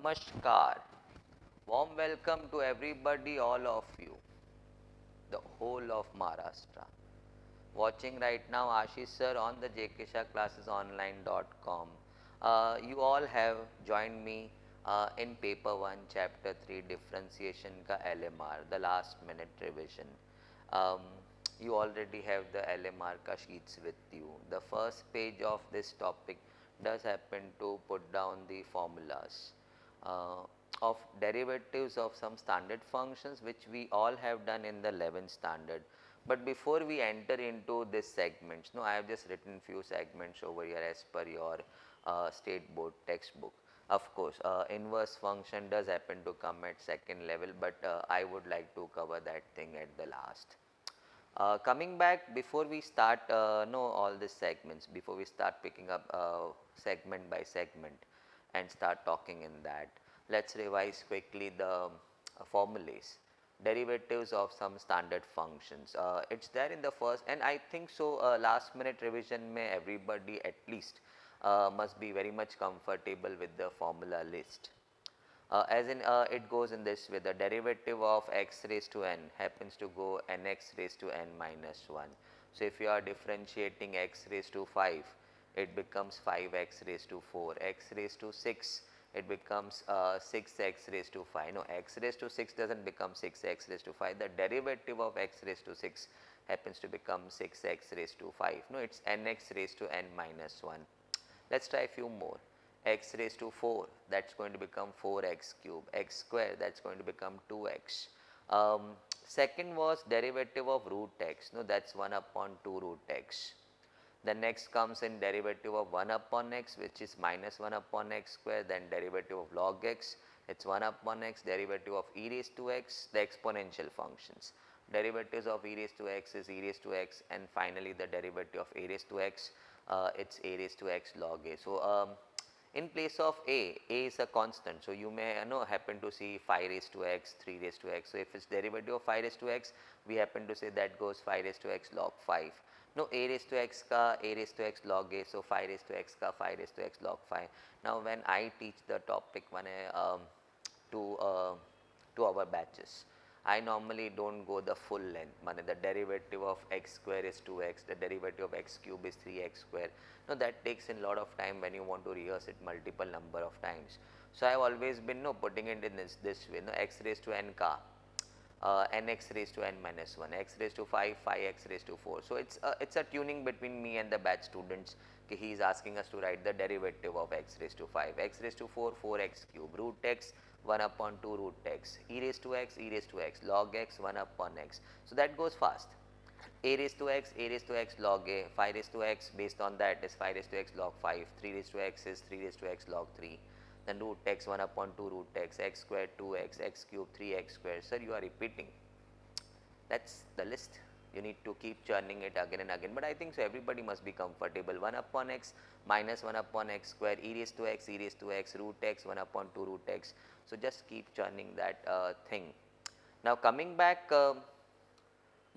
Namaskar. Warm welcome to everybody, all of you, the whole of Maharashtra. Watching right now Ashish sir on the jkshaclassesonline.com. You all have joined me in paper 1 chapter 3 differentiation ka LMR, the last minute revision. Um, you already have the LMR ka sheets with you. The first page of this topic does happen to put down the formulas uh, of derivatives of some standard functions which we all have done in the 11th standard. But before we enter into this segments, no, I have just written few segments over here as per your state board textbook. Of course, inverse function does happen to come at second level, but I would like to cover that thing at the last. Coming back, before we start know all these segments, before we start picking up segment by segment and start talking in that, let's revise quickly the formulas, derivatives of some standard functions. It's there in the first, and I think so last minute revision may everybody at least must be very much comfortable with the formula list. As in it goes in this way, the derivative of x raised to n happens to go nx raised to n minus 1. So, if you are differentiating x raised to 5, it becomes 5x raised to 4, x raised to 6, it becomes 6x raised to 5. No, x raised to 6 does not become 6x raised to 5, the derivative of x raised to 6 happens to become 6x raised to 5. No, it is nx raised to n minus 1. Let us try a few more. X raised to 4, that is going to become 4x cube, x square, that is going to become 2x. Second was derivative of root x, no, that is 1 upon 2 root x. The next comes in derivative of 1 upon x, which is minus 1 upon x square, then derivative of log x, it is 1 upon x, derivative of e raised to x, the exponential functions. Derivatives of e raised to x is e raised to x, and finally the derivative of a raised to x, it is a raised to x log a. So, in place of a is a constant. So, you may happen to see 5 raised to x, 3 raised to x. So, if it's derivative of 5 raised to x, we happen to say that goes 5 raised to x log 5. No, a raised to x ka a raised to x log a. So, 5 raised to x ka 5 raised to x log 5. Now, when I teach the topic to our batches, I normally don't go the full length. The derivative of x square is 2x, the derivative of x cube is 3x square. Now that takes in lot of time when you want to rehearse it multiple number of times. So I have always been putting it in this way, x raised to n ka nx raised to n minus 1, x raised to 5, 5x raised to 4. So it's a tuning between me and the batch students. He is asking us to write the derivative of x raised to 5, x raised to 4, 4x cube, root x 1 upon 2 root x, e raised to x, log x 1 upon x. So that goes fast. A raised to x, log a, 5 raised to x, based on that is 5 raised to x log 5, 3 raised to x is 3 raised to x log 3, then root x 1 upon 2 root x square 2x, x cube 3x square. Sir, you are repeating. That's the list. You need to keep churning it again and again, but I think so everybody must be comfortable. 1 upon x minus 1 upon x square, e raised to x, root x 1 upon 2 root x. So just keep churning that thing. Now coming back, the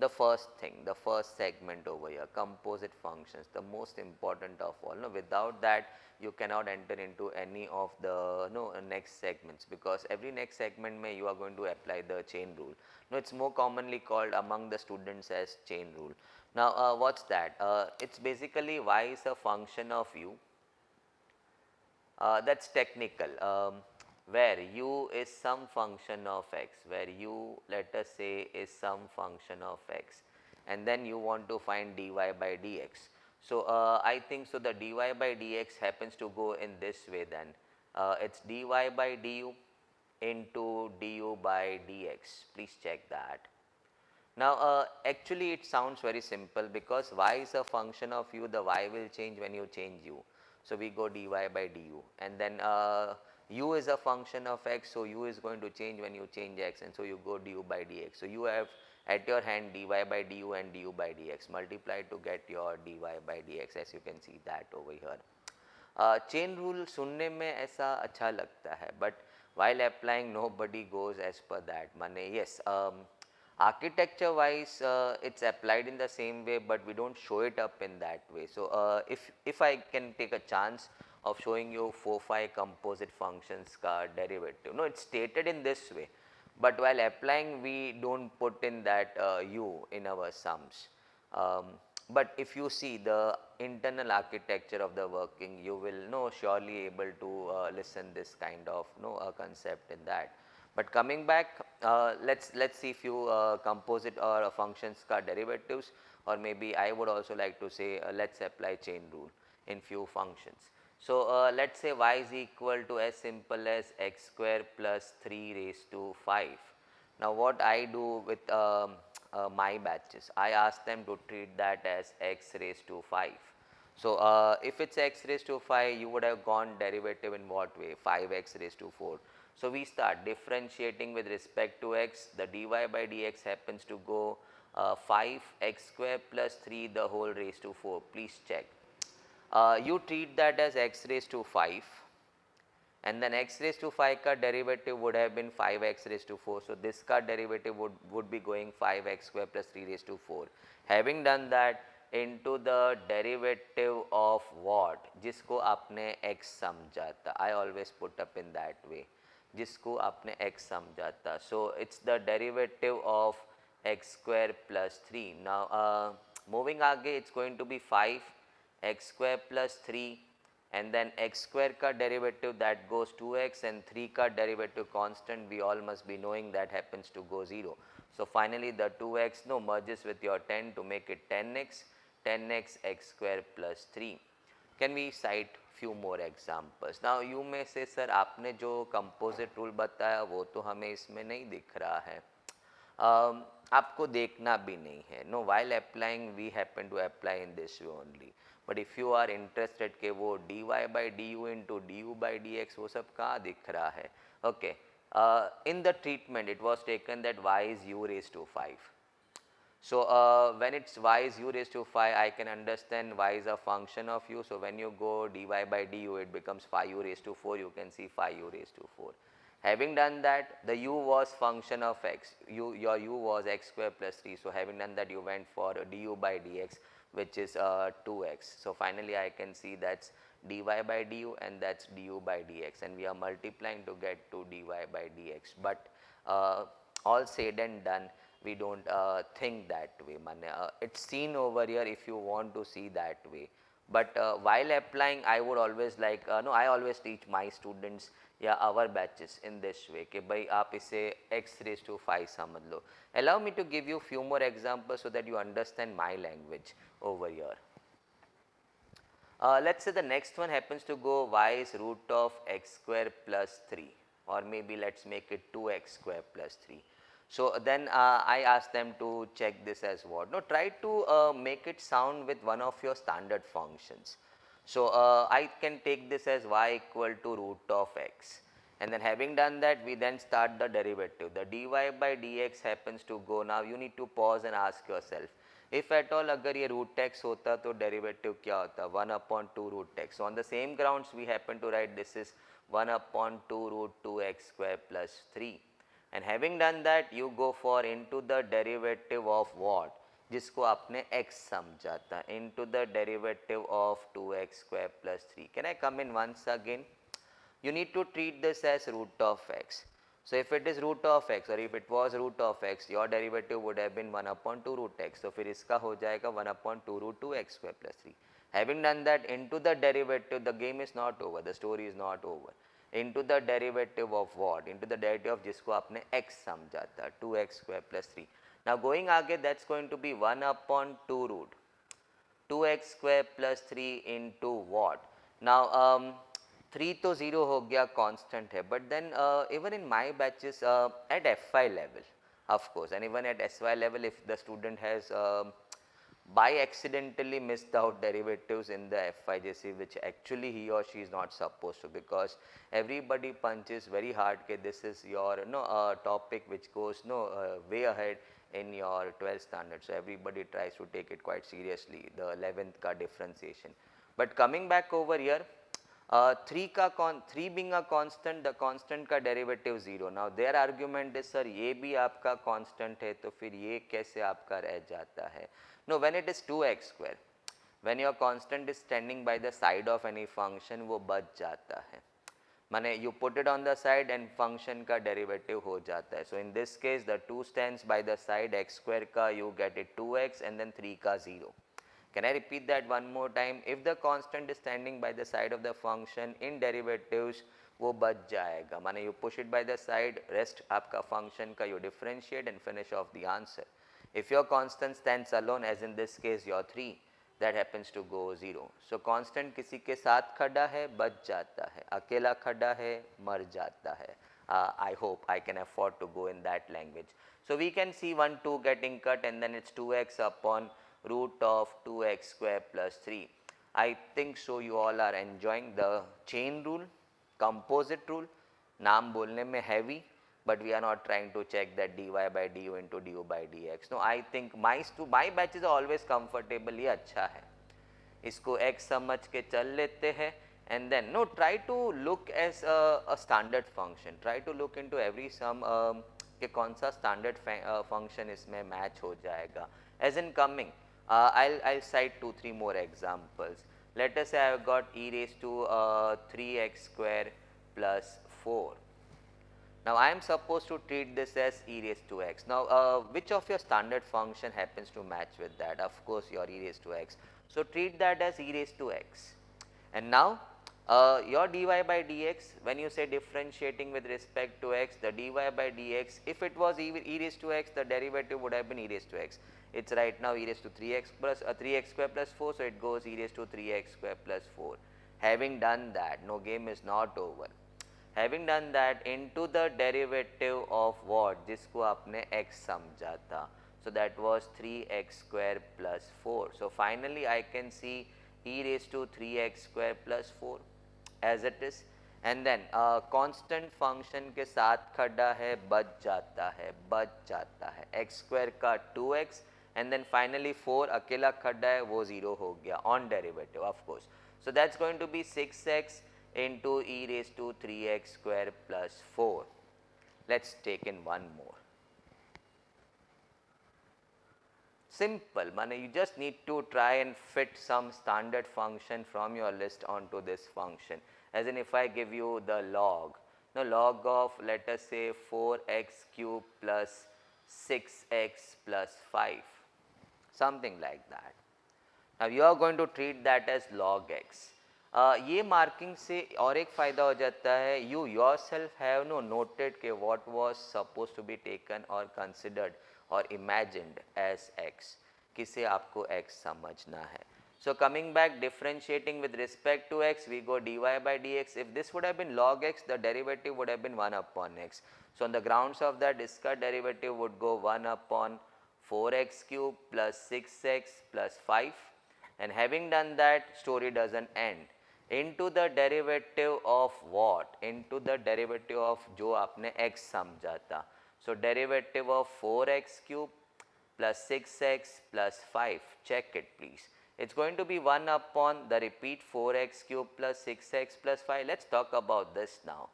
first thing, the first segment over here, composite functions, the most important of all. No, without that you cannot enter into any of the next segments, because every next segment may you are going to apply the chain rule. No, it's more commonly called among the students as chain rule. Now what's that? It's basically y is a function of u. That's technical. Where u is some function of x, where u, let us say, is some function of x, and then you want to find dy by dx. So I think so the dy by dx happens to go in this way, then it's dy by du into du by dx. Please check that. Now actually it sounds very simple, because y is a function of u, the y will change when you change u. So we go dy by du, and then u is a function of x, so u is going to change when you change x, and so you go du by dx. So you have at your hand dy by du and du by dx, multiply to get your dy by dx, as you can see that over here. Chain rule सुनने में ऐसा अच्छा लगता है, but while applying nobody goes as per that. माने yes, architecture wise it's applied in the same way, but we don't show it up in that way. So if I can take a chance of showing you 4-5 composite functions का derivative. No, it's stated in this way, but while applying we don't put in that u in our sums. But if you see the internal architecture of the working, you will know surely able to listen this kind of concept in that. But coming back, let's see few composite or functions ka derivatives, or maybe I would also like to say let's apply chain rule in few functions. So let's say y is equal to as simple as x square plus 3 raised to 5. Now what I do with my batches, I ask them to treat that as x raised to 5. So if it's x raised to 5, you would have gone derivative in what way? 5x raised to 4. So we start differentiating with respect to x, the dy by dx happens to go 5x square plus 3 the whole raised to 4. Please check. You treat that as x raised to 5, and then x raised to 5 ka derivative would have been 5x raised to 4. So this ka derivative would be going 5x square plus 3 raised to 4. Having done that, into the derivative of what, जिसको आपने x समझा था, I always put up in that way, जिसको आपने x समझा था. So it's the derivative of x square plus 3. Now moving आगे, it's going to be 5 x square plus 3, and then x square ka derivative that goes 2x, and 3 ka derivative constant we all must be knowing that happens to go 0. So finally the 2x merges with your 10 to make it 10x x square plus 3. Can we cite few more examples? Now you may say sir आपने जो composite rule बताया वो तो हमें इसमें नहीं दिख रहा है. आपको देखना भी नहीं है. No, while applying we happen to apply in this way only. But if you are interested कि वो dy by du into du by dx वो सब कहाँ दिख रहा है? Okay, in the treatment it was taken that y is u raised to 5. So when it's y is u raised to 5, I can understand y is a function of u. So when you go dy by du, it becomes phi u raised to 4. You can see phi u raised to 4. Having done that, the u was function of x. Your u was x square plus 3. So having done that, you went for du by dx, which is 2x. So finally I can see that's dy by du and that's du by dx, and we are multiplying to get to dy by dx. But all said and done, we don't think that way. It's seen over here if you want to see that way. But while applying, I would always like, I always teach my students या our batches in this way कि भाई आप इसे x raised to 5 समझ लो. Allow me to give you few more examples so that you understand my language over here. Let's say the next one happens to go y is root of x square plus 3, or maybe let's make it 2x square plus 3. So then I ask them to check this as what? No, try to make it sound with one of your standard functions. So I can take this as y equal to root of x, and then having done that, we then start the derivative. The dy by dx happens to go. Now you need to pause and ask yourself, if at all अगर ये root x होता तो derivative क्या होता? 1 upon 2 root x. So on the same grounds we happen to write this is 1 upon 2 root 2x square plus 3. And having done that, you go for into the derivative of what? जिसको आपने x समझा था, into the derivative of 2x square plus 3. Can I come in once again? You need to treat this as root of x. So if it is root of x, or if it was root of x, your derivative would have been 1 upon 2 root x. So फिर इसका हो जाएगा 1 upon 2 root 2x square plus 3. Having done that, into the derivative, the game is not over, the story is not over. Into the derivative of what? Into the derivative of जिसको आपने x समझा था, 2x square plus 3. Now going आगे, that's going to be 1 upon 2 root 2x square plus 3 into what? Now 3 तो 0 हो गया, constant है, but then even in my batches at FY level, of course, and even at SY level, if the student has by accidentally missed out derivatives in the FIJC, which actually he or she is not supposed to, because everybody punches very hard that this is your topic which goes way ahead in your 12th standard. So everybody tries to take it quite seriously, the 11th ka differentiation. But coming back over here, 3 being a constant, the constant का derivative 0. Now their argument is sir ये भी आपका constant है तो फिर ये कैसे आपका रह जाता है? No, when it is 2x square, when your constant is standing by the side of any function वो बच जाता है, माने you put it on the side and function का derivative हो जाता है. So in this case the 2 stands by the side, x square का you get it 2x and then 3 का 0. Can I repeat that one more time? If the constant is standing by the side of the function in derivatives वो बच जाएगा, माने you push it by the side, rest आपका function का you differentiate and finish off the answer. If your constant stands alone, as in this case your 3, that happens to go 0. So constant किसी के साथ खड़ा है बच जाता है, अकेला खड़ा है मर जाता है. I hope I can afford to go in that language. So we can see 1 2 getting cut and then it's 2x upon root of 2x square plus 3. I think so you all are enjoying the chain rule, composite rule. नाम बोलने में heavy, but we are not trying to check that dy by du into du by dx. No, I think my batches are always comfortable. ये अच्छा है, इसको x समझ के चल लेते हैं. And then no, try to look as a standard function. Try to look into every sum कि कौन सा standard function इसमें match हो जाएगा. As in coming, I'll cite 2-3 more examples. Let us say I have got e raised to 3x square plus 4. Now I am supposed to treat this as e raised to x. Now which of your standard function happens to match with that? Of course your e raised to x. So treat that as e raised to x. And now your dy by dx, when you say differentiating with respect to x, the dy by dx, if it was e raised to x, the derivative would have been e raised to x. It's right now e raised to 3x plus 3x square plus 4, so it goes e raised to 3x square plus 4. Having done that, no, game is not over. Having done that, into the derivative of what, जिसको आपने x समझा था, so that was 3x square plus 4. So finally I can see e raised to 3x square plus 4 as it is. And then constant function के साथ खड़ा है बच जाता है x square का 2x and then finally 4 अकेला खड़ा है वो 0 हो गया on derivative of course. So that's going to be 6x into e raised to 3x square plus 4. Let's take in one more. Simple, man, you just need to try and fit some standard function from your list onto this function. As in if I give you the log, now log of let us say 4x cube plus 6x plus 5, something like that. Now you are going to treat that as log x. ये marking से और एक फ़ायदा हो जाता है, you yourself have no noted के what was supposed to be taken or considered or imagined as x, किसे आपको x समझना है. So coming back, differentiating with respect to x, we go dy by dx. If this would have been log x, the derivative would have been 1 upon x. So on the grounds of that, discard derivative would go 1 upon 4x cube plus 6x plus 5. And having done that, story doesn't end. Into the derivative of what? Into the derivative of जो आपने x समझा था. So derivative of 4x cube plus 6x plus 5. Check it please. It's going to be 1 upon the repeat 4x cube plus 6x plus 5. Let's talk about this now.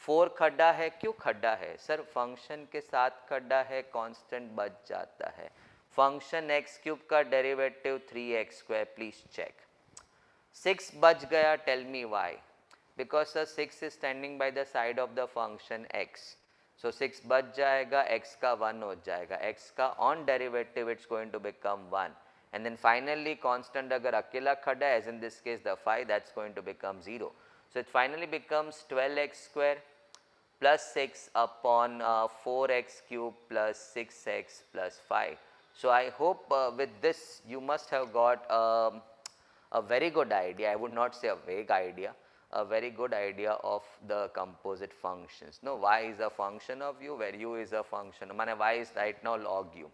4 खड्डा है, क्यों खड्डा है? Sir function के साथ खड्डा है, कांस्टेंट बच जाता है. फंक्शन x क्यूब का derivative 3x square, please check. 6 बच गया, tell me why? Because sir 6 is standing by the side of the function x. So 6 बच जाएगा, x का 1 हो जाएगा, x का on derivative it's going to become 1. And then finally constant अगर अकेला खड़ा है, as in this case the 5, that's going to become 0. So it finally becomes 12x square plus 6 upon 4x cube plus 6x plus 5. So I hope with this you must have got a very good idea. I would not say a vague idea, a very good idea of the composite functions. No, y is a function of u, where u is a function. माने y is right now log u.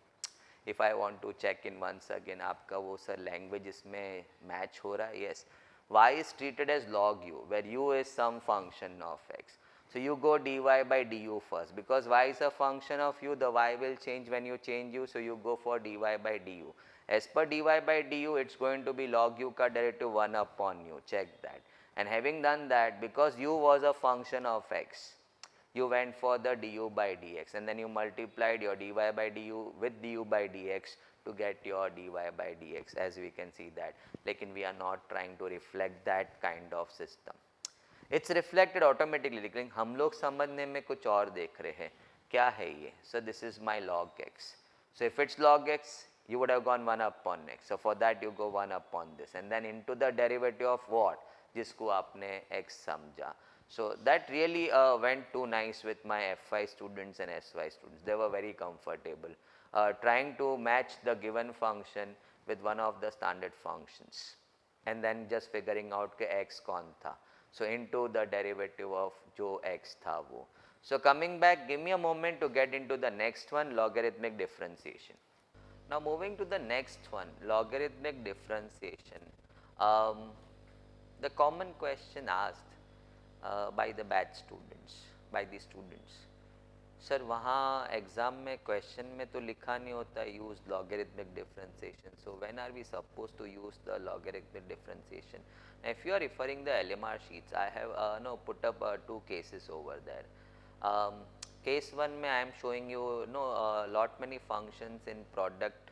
If I want to check in once again, आपका वो sir language इसमें match हो रहा है? Yes. Y is treated as log u, where u is some function of x. So you go dy by du first, because y is a function of u, the y will change when you change u, so you go for dy by du. As per dy by du, it's going to be log u का derivative 1 upon u. Check that. And having done that, because u was a function of x, you went for the du by dx, and then you multiplied your dy by du with du by dx to get your dy by dx, as we can see that. Lekin we are not trying to reflect that kind of system. It's reflected automatically, लेकिन हम लोग समझने में कुछ और देख रहे हैं. क्या है ये? So this is my log x. So if it's log x, you would have gone 1 upon x. So for that you go 1 upon this, and then into the derivative of what? जिसको आपने x समझा. So that really went too nice with my FY students and SY students. They were very comfortable trying to match the given function with one of the standard functions, and then just figuring out के x कौन था. So into the derivative of जो x था वो. So coming back, give me a moment to get into the next one, logarithmic differentiation. Now moving to the next one, logarithmic differentiation. The common question asked by the batch students, by the students, sir वहाँ exam में question में तो लिखा नहीं होता use logarithmic differentiation. So when are we suppose to use the logarithmic differentiation? If you are referring the LMR sheets, I have put up 2 cases over there. Case 1 में I am showing you lot many functions in product,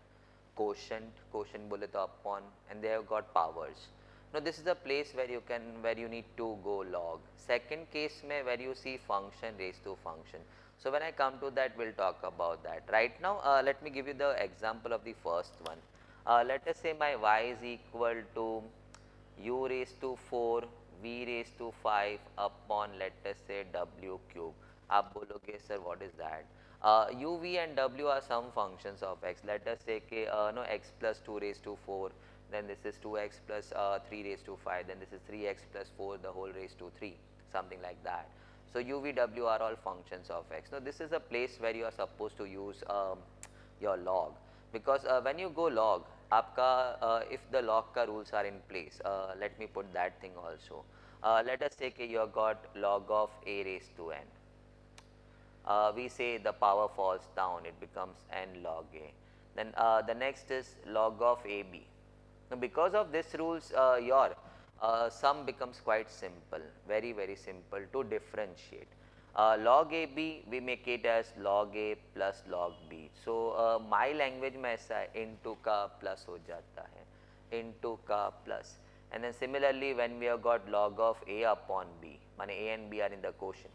quotient बोले तो upon, and they have got powers. Now this is a place where you need to go log. Second case में where you see function raised to function. So when I come to that, we'll talk about that. Right now, let me give you the example of the first one. Let us say my y is equal to u raised to 4 v raised to 5 upon, let us say, w cube. आप बोलोगे sir what is that? U, v and w are some functions of x. Let us say कि x plus 2 raised to 4, then this is 2x plus 3 raised to 5, then this is 3x plus 4 the whole raised to 3, something like that. So u, v, w are all functions of x. Now this is a place where you are supposed to use your log, because when you go log, आपका if the log का rules are in place, let me put that thing also. Let us say कि you have got log of a raised to n. We say the power falls down, it becomes n log a. Then the next is log of ab. Now because of this rules, your sum becomes quite simple, very very simple to differentiate. Log ab we make it as log a plus log b. So my language में ऐसा है, into का plus हो जाता है, into का plus. And then similarly when we have got log of a upon b, माने a and b are in the quotient,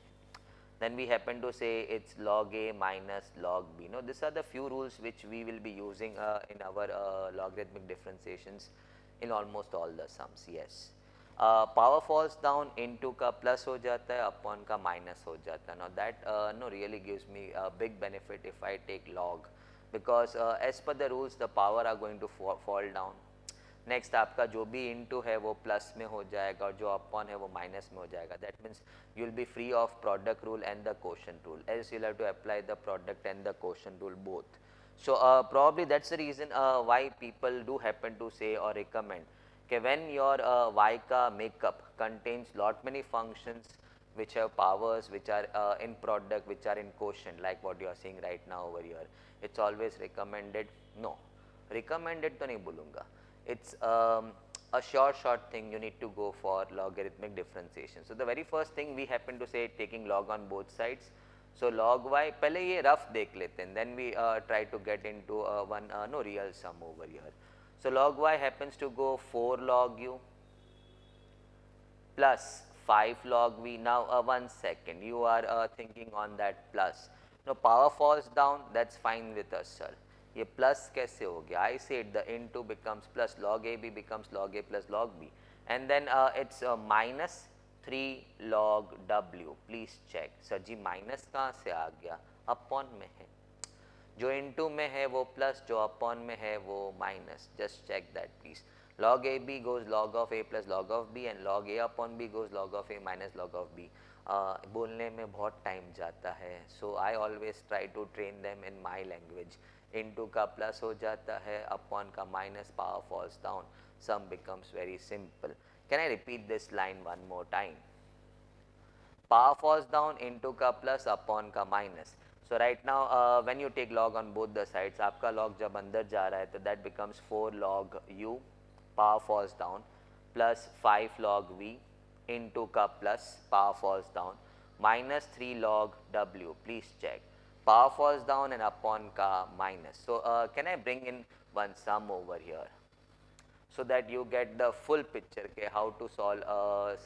then we happen to say it's log a minus log b. Now these are the few rules which we will be using in our logarithmic differentiations in almost all the sums. Yes, power falls down, into का plus हो जाता है, upon का minus हो जाता है. Now that really gives me a big benefit if I take log, because as per the rules the power are going to fall down. Next आपका जो भी इंटू है वो प्लस में हो जाएगा और जो अपॉन है वो माइनस में हो जाएगा. That means you will be free of product rule and the quotient rule, else you will have to apply the product and the quotient rule both. So probably that's the reason why people do happen to say or recommend कि when your y का makeup contains lot many functions which have powers, which are in product, which are in quotient, like what you are seeing right now over here, it's always recommended. No, recommended तो नहीं बोलूँगा. It's a short thing you need to go for logarithmic differentiation. So the very first thing we happen to say taking log on both sides. So log y, पहले ये rough देख लेते हैं, then we try to get into one real sum over here. So log y happens to go 4 log u plus 5 log v. Now 1 second, you are thinking on that plus. Now power falls down, that's fine with us, sir. ये plus कैसे हो गया? I said the into becomes plus, log ab becomes log a plus log b, and then it's minus 3 log w. Please check sir ji minus कहाँ से आ गया? Upon में है, जो इनटू में है वो प्लस, जो अपॉन में है वो minus. Just check that please. log ab goes log of a plus log of b, and log a upon b goes log of a minus log of b. बोलने में बहुत टाइम जाता है, so I always try to train them in my language. Into का plus हो जाता है, upon का minus, power falls down, sum becomes very simple. Can I repeat this line one more time? Power falls down, into का plus, upon का minus. So right now when you take log on both the sides, आपका log जब अंदर जा रहा है तो that becomes 4 log u, power falls down, plus 5 log v, into का plus, power falls down, minus 3 log w. Please check. power falls down and upon ka minus. So can I bring in one sum over here so that you get the full picture okay, how to solve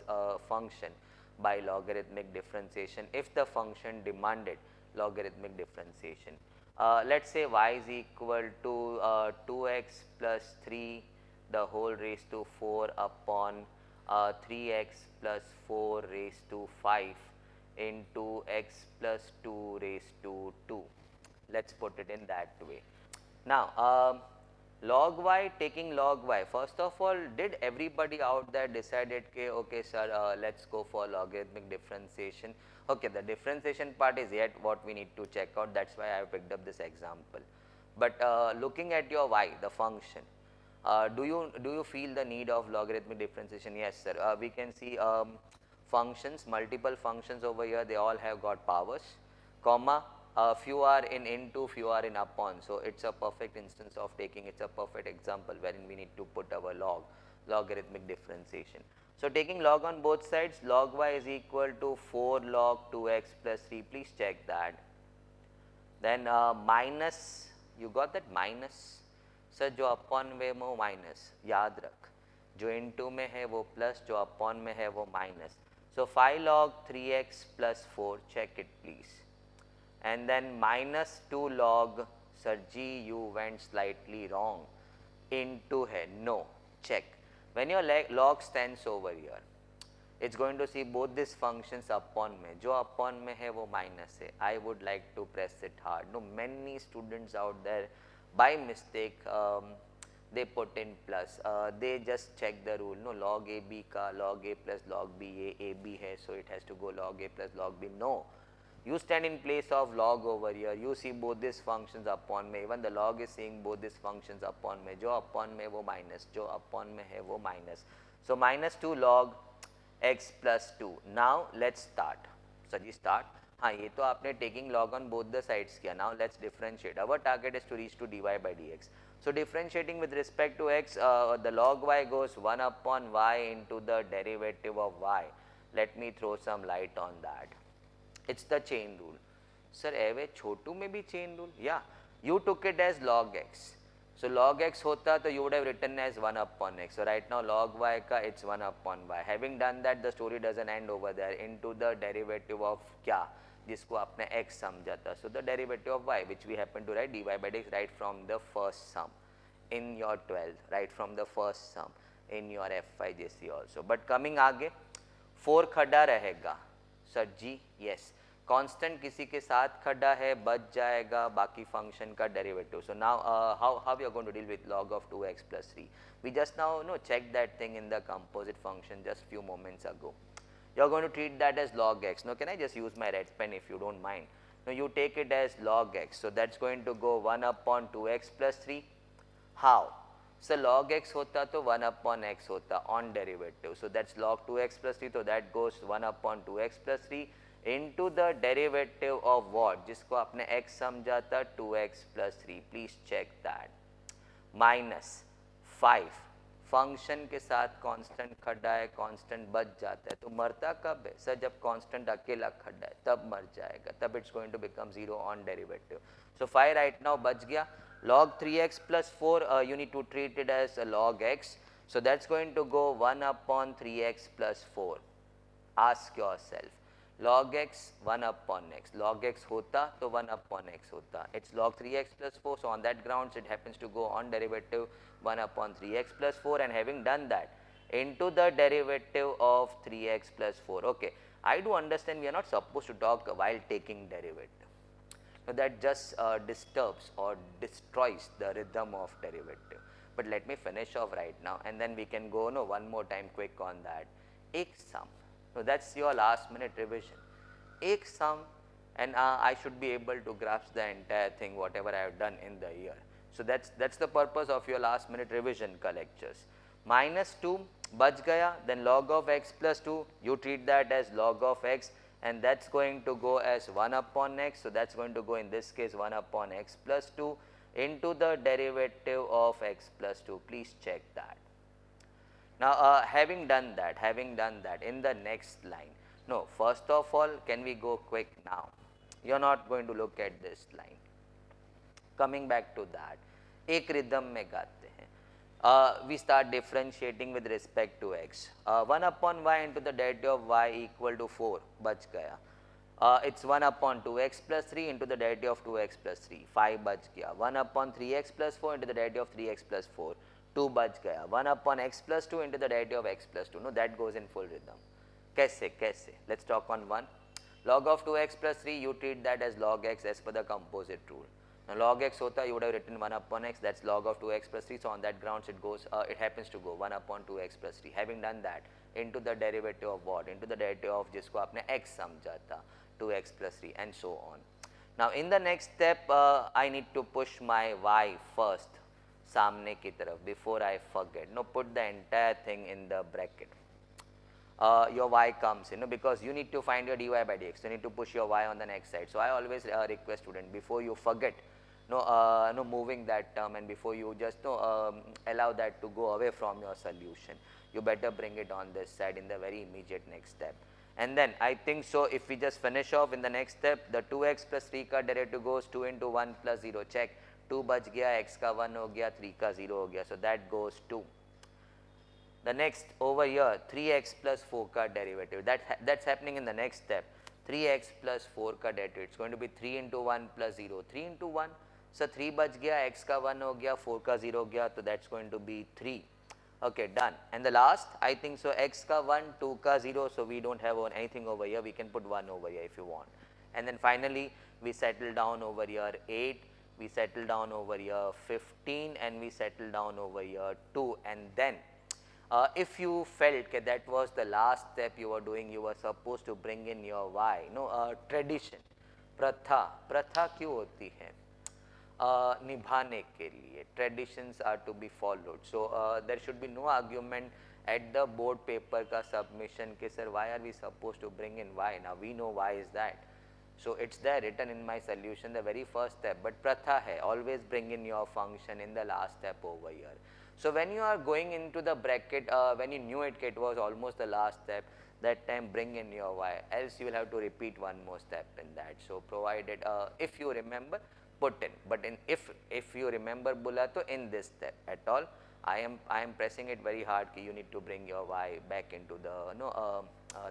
a function by logarithmic differentiation if the function demanded logarithmic differentiation. Let's say y is equal to 2x plus 3 the whole raised to 4 upon 3x plus 4 raised to 5 into x plus 2 raised to 2. Let's put it in that way. Now, log y, taking log y, first of all, did everybody out there decided, okay sir, let's go for logarithmic differentiation? Okay, the differentiation part is yet what we need to check out, that's why I picked up this example. But looking at your y, the function, do you feel the need of logarithmic differentiation? Yes sir, we can see functions, multiple functions over here, they all have got powers, comma, few are in into, few are in upon. So it's a perfect instance of taking, it's a perfect example wherein we need to put our logarithmic differentiation. So taking log on both sides, log y is equal to 4 log 2x plus 3, please check that. Then minus, you got that minus, sir जो upon में वो minus याद रख, जो into में है वो plus, जो अपॉन में है वो minus. So 5 log 3x plus 4, check it please. And then minus 2 log, sir ji you went slightly wrong, into hai, no, check. When your log stands over here, it's going to see both these functions upon mein, jo upon mein hai wo minus hai. I would like to press it hard. No, many students out there by mistake they put in plus, they just check the rule, no, log a b ka log a plus log b a b hai, so it has to go log a plus log b. No, you stand in place of log over here, you see both these functions upon me, even the log is seeing both these functions upon me, jo upon me wo minus, jo upon me hai wo minus. So minus 2 log x plus 2. Now let's start. So ji start. हाँ ये तो आपने taking log on both the sides किया. Now let's differentiate. Our target is to reach to dy by dx. So differentiating with respect to x, the log y goes 1 upon y into the derivative of y. Let me throw some light on that. It's the chain rule. Sir, एवे छोटू में भी chain rule? Yeah, you took it as log x. So log x होता तो you would have written as 1 upon x. So right now log y का it's 1 upon y. Having done that, the story doesn't end over there. Into the derivative of क्या, जिसको आपने x समझा था. So the derivative of y, which we happen to write dy by dx right from the first sum in your 12th, right from the first sum in your FIJC also. But coming आगे, 4 खड़ा रहेगा. Sir जी, yes. Constant किसी के साथ खड़ा है, बच जाएगा बाकी फंक्शन का derivative. So now how you are going to deal with log of 2x plus 3. We just now checked that thing in the composite function just few moments ago. You are going to treat that as log x. Now can I just use my red pen if you don't mind? Now you take it as log x. So that's going to go 1 upon 2x plus 3. How? So log x होता तो 1 upon x होता on derivative. So that's log 2x plus 3. So that goes 1 upon 2x plus 3 into the derivative of what, जिसको आपने x समझा था 2x plus 3. Please check that. Minus 5. Function के साथ constant खड़ा है, कांस्टेंट बच जाता है तो मरता कब है? सर जब कांस्टेंट अकेला खड़ा है तब मर जाएगा, तब it's going to become 0 on derivative. So 5 right now बच गया. log 3x plus 4, you need to treat it as a log x. So that's going to go 1 upon 3x plus 4. Ask yourself, log x 1 upon x, log x होता तो 1 upon x होता. It's log 3x plus 4, so on that grounds it happens to go on derivative 1 upon 3x plus 4, and having done that into the derivative of 3x plus 4. Okay, I do understand we are not supposed to talk while taking derivative. So that just disturbs or destroys the rhythm of derivative. But let me finish off right now and then we can go one more time quick on that. Ek sum. So that's your last minute revision. Ek sum, and I should be able to grasp the entire thing whatever I have done in the year. So that's the purpose of your last minute revision ka lectures. Minus 2 bach gaya, then log of x plus 2, you treat that as log of x, and that's going to go as 1 upon x. So that's going to go in this case 1 upon x plus 2 into the derivative of x plus 2. Please check that. Now having done that in the next line, no, first of all, can we go quick now? You are not going to look at this line. Coming back to that, एक rhythm में गाते हैं. We start differentiating with respect to x. 1 upon y into the derivative of y equal to 4, बच गया. It's 1 upon 2x plus 3 into the derivative of 2x plus 3, 5 बच गया. 1 upon 3x plus 4 into the derivative of 3x plus 4, 2 बच गया. 1 upon x plus 2 into the derivative of x plus 2. No, that goes in full rhythm. कैसे कैसे? Let's talk on 1. Log of 2x plus 3, you treat that as log x as per the composite rule. Now log x hota, you would have written 1 upon x, that's log of 2x plus 3. So on that grounds it goes, it happens to go 1 upon 2x plus 3. Having done that, into the derivative of what? Into the derivative of जिसको आपने x समझा था, 2x plus 3 and so on. Now in the next step, I need to push my y first, सामने की तरफ, before I forget. No, put the entire thing in the bracket. Your y comes in, because you need to find your dy by dx. You need to push your y on the next side. So I always request student, before you forget, no moving that term, and before you just allow that to go away from your solution, you better bring it on this side in the very immediate next step. And then I think so, if we just finish off in the next step, the 2x plus 3 का derivative goes 2 into 1 plus 0, check, 2 बच गया, x का 1 हो गया, 3 का 0 हो गया, so that goes 2. The next over here, 3x plus 4 का derivative, that's happening in the next step. 3x plus 4 का derivative, it's going to be 3 into 1 plus 0, 3 into 1, so 3 बच गया, x का 1 हो गया, 4 का 0 हो गया, so that's going to be 3. Okay, done. And the last, I think so, x ka 1, 2 ka 0, so we don't have anything over here, we can put 1 over here if you want. And then finally, we settle down over here 8, we settle down over here 15, and we settle down over here 2. And then, if you felt that was the last step you were doing, you were supposed to bring in your y, tradition, pratha क्यों होती है? निभाने के लिए, traditions are to be followed. So there should be no argument at the board paper का submission के sir why are we supposed to bring in y? Now we know why is that. So it's there written in my solution, the very first step, but pratha hai, always bring in your function in the last step over here. So when you are going into the bracket, when you knew it was almost the last step, that time bring in your y, else you will have to repeat one more step in that. So provided, if you remember, put in, but in if you remember bula to in this step at all, I am pressing it very hard ki you need to bring your y back into the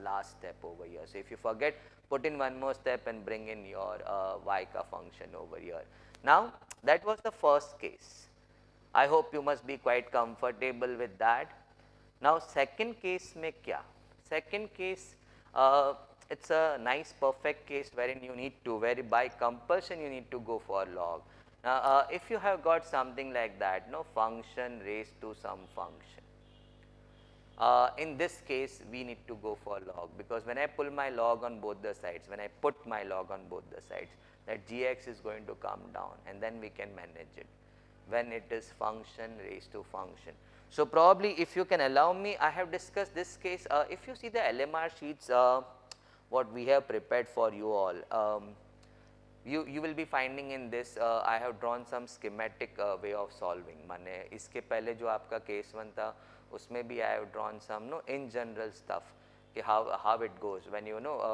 last step over here. So if you forget, put in one more step and bring in your y ka function over here. Now that was the first case. I hope you must be quite comfortable with that. Now second case mein kya? Second case, it's a nice perfect case wherein you need to, where by compulsion you need to go for log. Now if you have got something like that, function raised to some function, in this case we need to go for log, because when I pull my log on both the sides, when I put my log on both the sides, that gx is going to come down, and then we can manage it when it is function raised to function. So probably if you can allow me, I have discussed this case. If you see the LMR sheets, what we have prepared for you all, you will be finding in this, I have drawn some schematic way of solving. माने इसके पहले जो आपका case 1 था, उसमें भी I have drawn some in general stuff, कि how it goes when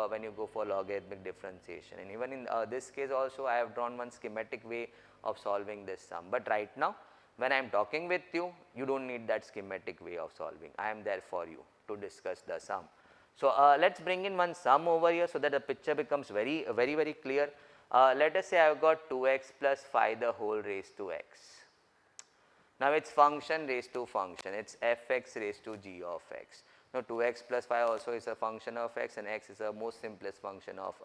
when you go for logarithmic differentiation. And even in this case also, I have drawn one schematic way of solving this sum. But right now, when I am talking with you, you don't need that schematic way of solving. I am there for you to discuss the sum. So let's bring in one sum over here so that the picture becomes very clear. Let us say I have got 2x plus 5 the whole raised to x. Now it's function raised to function, it's fx raised to g of x. Now 2x plus 5 also is a function of x, and x is the most simplest function of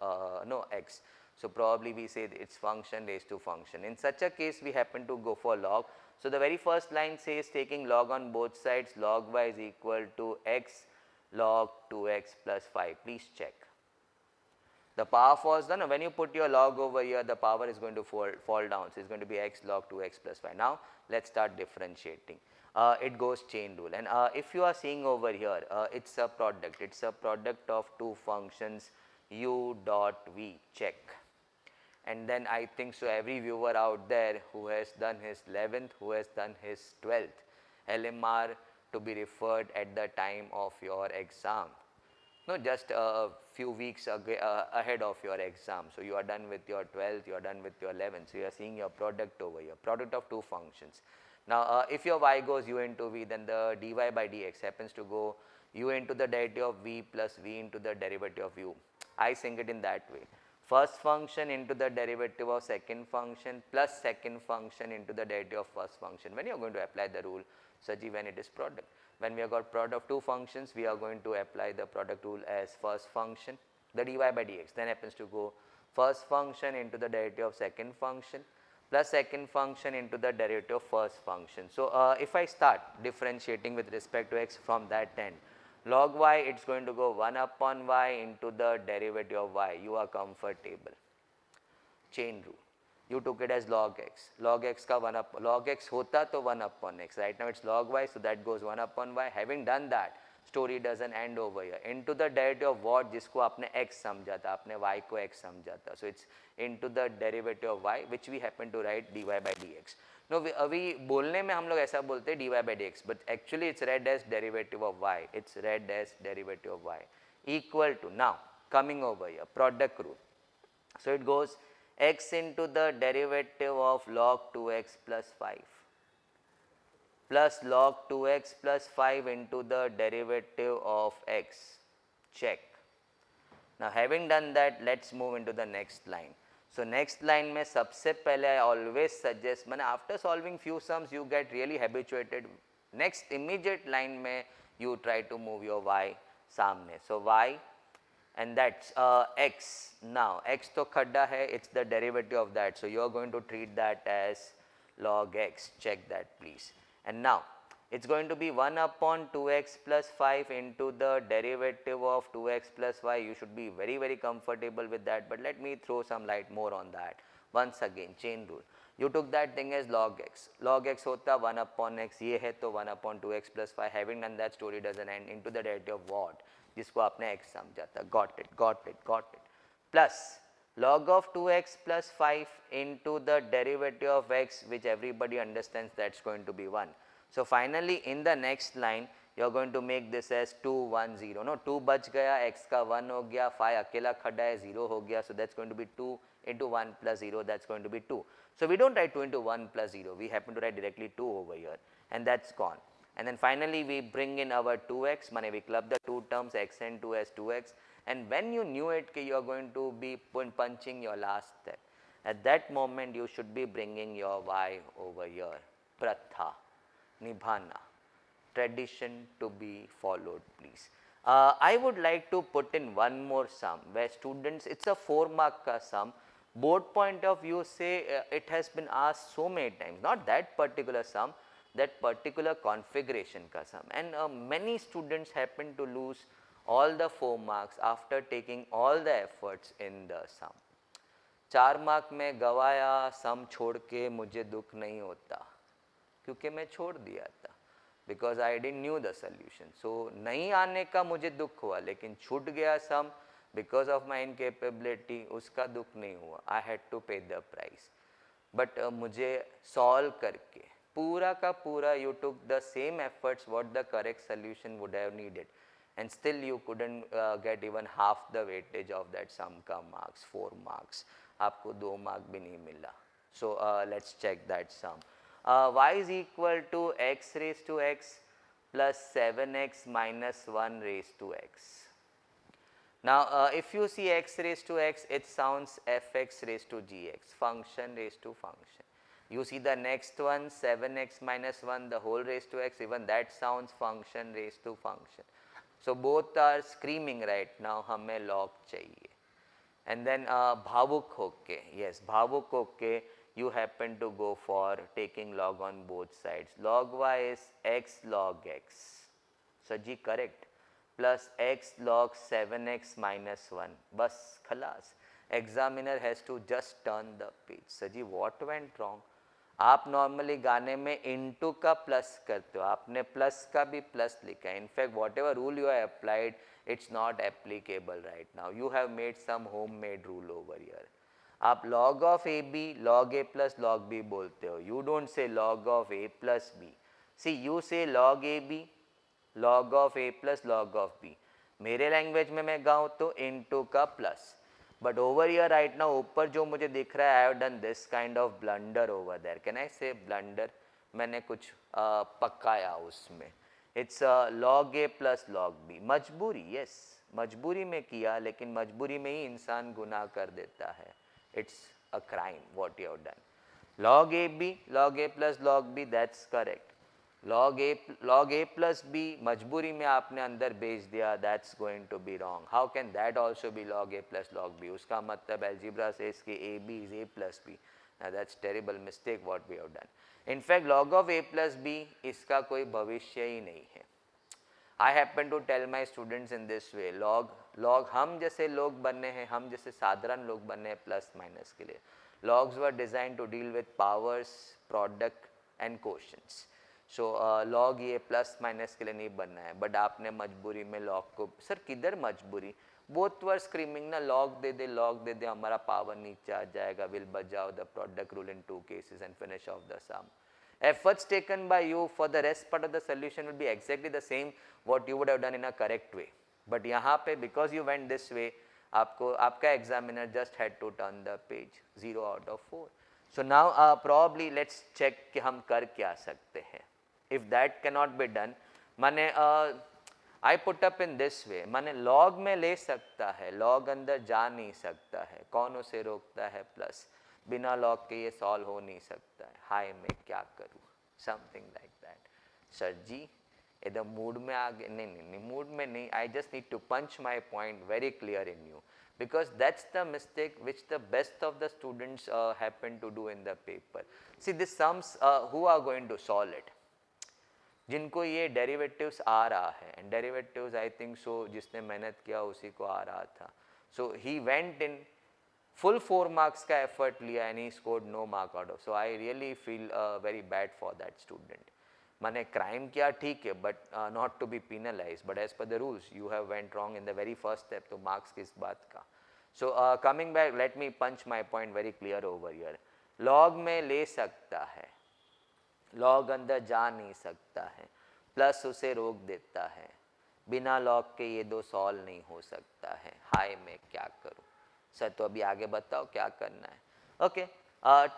x. So probably we say it's function raised to function. In such a case, we happen to go for log. So the very first line says taking log on both sides, log y is equal to x log 2x plus 5. Please check. The power falls down. When you put your log over here, the power is going to fall down. So it's going to be x log 2x plus 5. Now let's start differentiating. It goes chain rule, and if you are seeing over here, it's a product. It's a product of two functions u dot v, check. And then I think so every viewer out there who has done his 11th, who has done his 12th LMR to be referred at the time of your exam, No, just a few weeks ahead of your exam. So you are done with your 12th, you are done with your 11th. So you are seeing your product over here, product of two functions. Now, if your y goes u into v, then the dy by dx happens to go u into the derivative of v plus v into the derivative of u. I think it in that way. First function into the derivative of second function plus second function into the derivative of first function. When you are going to apply the rule, Saji, when it is product. When we have got product of two functions, we are going to apply the product rule as first function, the dy by dx. Then happens to go first function into the derivative of second function plus second function into the derivative of first function. So, if I start differentiating with respect to x from that end, log y, it is going to go 1 upon y into the derivative of y. You are comfortable. Chain rule. You took it as log x ka 1 up, log x hota to 1 upon x. Right now it's log y, so that goes 1 upon y. Having done that, story doesn't end over here. Into the derivative of what, जिसको आपने x समझा था, आपने y को x समझा था. So it's into the derivative of y, which we happen to write dy by dx. No, अभी बोलने में हम लोग ऐसा बोलते हैं dy by dx, but actually it's read as derivative of y. It's read as derivative of y equal to, now coming over here, product rule. So it goes x into the derivative of log 2x plus 5 plus log 2x plus 5 into the derivative of x. Check. Now having done that, let's move into the next line. So next line में सबसे पहले I always suggest, मैंने after solving few sums you get really habituated. Next immediate line में you try to move your y सामने. So y, and that's x. Now x to khadda hai, it's the derivative of that, so you are going to treat that as log x. Check that please. And now it's going to be 1 upon 2x plus 5 into the derivative of 2x plus y. You should be very comfortable with that, but let me throw some light more on that. Once again, chain rule. You took that thing as log x. Log x hota 1 upon x, ye hai to 1 upon 2x plus 5. Having done that, story doesn't end. Into the derivative of what? जिसको आपने x समझा था. Got it. Plus log of 2x plus 5 into the derivative of x, which everybody understands that's going to be 1. So finally in the next line you are going to make this as 2 1 0. No, 2 बच गया, x का 1 हो गया, 5 अकेला खड़ा है, 0 हो गया. So that's going to be 2 into 1 plus 0, that's going to be 2. So we don't write 2 into 1 plus 0, we happen to write directly 2 over here, and that's gone. And then finally we bring in our 2x, mane we club the two terms x and 2 as 2x, and when you knew it you are going to be punching your last step, at that moment you should be bringing your y over here. Pratha, nibhana, tradition to be followed please. I would like to put in one more sum where students, it's a 4 mark ka sum. Board point of view say it has been asked so many times, not that particular sum, that particular configuration ka sum, and many students happen to lose all the 4 marks after taking all the efforts in the sum. 4 mark में गवाया सम छोड़ के मुझे दुख नहीं होता क्योंकि मैं छोड़ दिया था, because I didn't knew the solution. So नहीं आने का मुझे दुख हुआ, लेकिन छूट गया सम because of my incapability, उसका दुख नहीं हुआ. I had to pay the price. But मुझे solve करके पूरा का पूरा you took the same efforts what the correct solution would have needed, and still you couldn't get even half the weightage of that sum ka marks, 4 marks. आपको 2 mark भी नहीं मिला. So let's check that sum. Y is equal to x raised to x plus 7x minus 1 raised to x. Now if you see x raised to x, it sounds fx raised to gx, function raised to function. You see the next one, 7x minus 1 the whole raised to x, even that sounds function raised to function. So both are screaming right now, हमें log चाहिए. And then bhavuk hoke, yes, bhavuk hoke, you happen to go for taking log on both sides. Log y is x log x. Saji, correct. Plus x log 7x minus 1. Bas, khalas. Examiner has to just turn the page. Saji, what went wrong? आप normally गाने में into का plus करते हो, आपने plus का भी plus लिखा है. In fact whatever rule you have applied, it's not applicable right now. You have made some home made rule over here. आप log of a b log a plus log b बोलते हो. You don't say log of a plus b. See you say log a b log of a plus log of b. मेरे language में मैं गाऊँ तो into का plus, but over here right now ऊपर जो मुझे दिख रहा है, I have done this kind of blunder over there, can I say blunder, मैंने कुछ पकाया उसमें, it's log a plus log b, मजबूरी, यस मजबूरी में किया, लेकिन मजबूरी में ही इंसान गुनाह कर देता है, it's a crime what you have done. log a plus log b, that's correct. log a plus b मजबूरी में आपने अंदर भेज दिया, that's going to be wrong. How can that also be log a plus log b? उसका मतलब algebra says कि ab is a plus b. Now that's terrible mistake what we have done. In fact log of a plus b इसका कोई भविष्य ही नहीं है. I happen to tell my students in this way, log हम जैसे लोग बनने हैं, हम जैसे साधारण लोग बनने हैं प्लस माइनस के लिए. Logs were designed to deal with powers, product and quotients. So log ये प्लस माइनस के लिए नहीं बनना है, बट आपने मजबूरी में log को, सर किधर मजबूरी, बोथ वर स्क्रीमिंग ना, log दे दे हमारा पावर नीचे आ जाएगा, विल बजाओ the product rule in 2 cases and finish off the sum. Efforts taken by you for the rest part of the solution will be exactly the same what you would have done in a correct way, but यहाँ पे because you went this way, आपको आपका examiner just had to turn the page 0 out of 4. So now probably let's check कि हम कर क्या सकते हैं. If that cannot be done, माने I put up in this way, माने log में ले सकता है, log अंदर जा नहीं सकता है, कौन उसे रोकता है, प्लस बिना log के ये सॉल्व हो नहीं सकता है, हाय मैं क्या करूँ, something like that. Sir ji एकदम मूड में आ गए, नहीं मूड में नहीं, I just need to punch my point very clear in you, because that's the mistake which the best of the students happen to do in the paper. See this sums, who are going to solve it, जिनको ये derivatives आ रहा है, and derivatives I think so जिसने मेहनत किया उसी को आ रहा था. So he went in full 4 marks का एफर्ट लिया and he scored no mark out of. So I really feel very bad for that student. मैंने क्राइम किया ठीक है, but not to be penalise, but as per the rules you have went wrong in the very first step, तो marks किस बात का. So coming back, let me punch my point very clear over here. Log में ले सकता है, log अंदर जा नहीं सकता है, प्लस उसे रोक देता है, बिना लॉग के ये दो सॉल्व नहीं हो सकता है, हाय मैं क्या करूं. सर तो अभी आगे बताओ क्या करना है. Okay,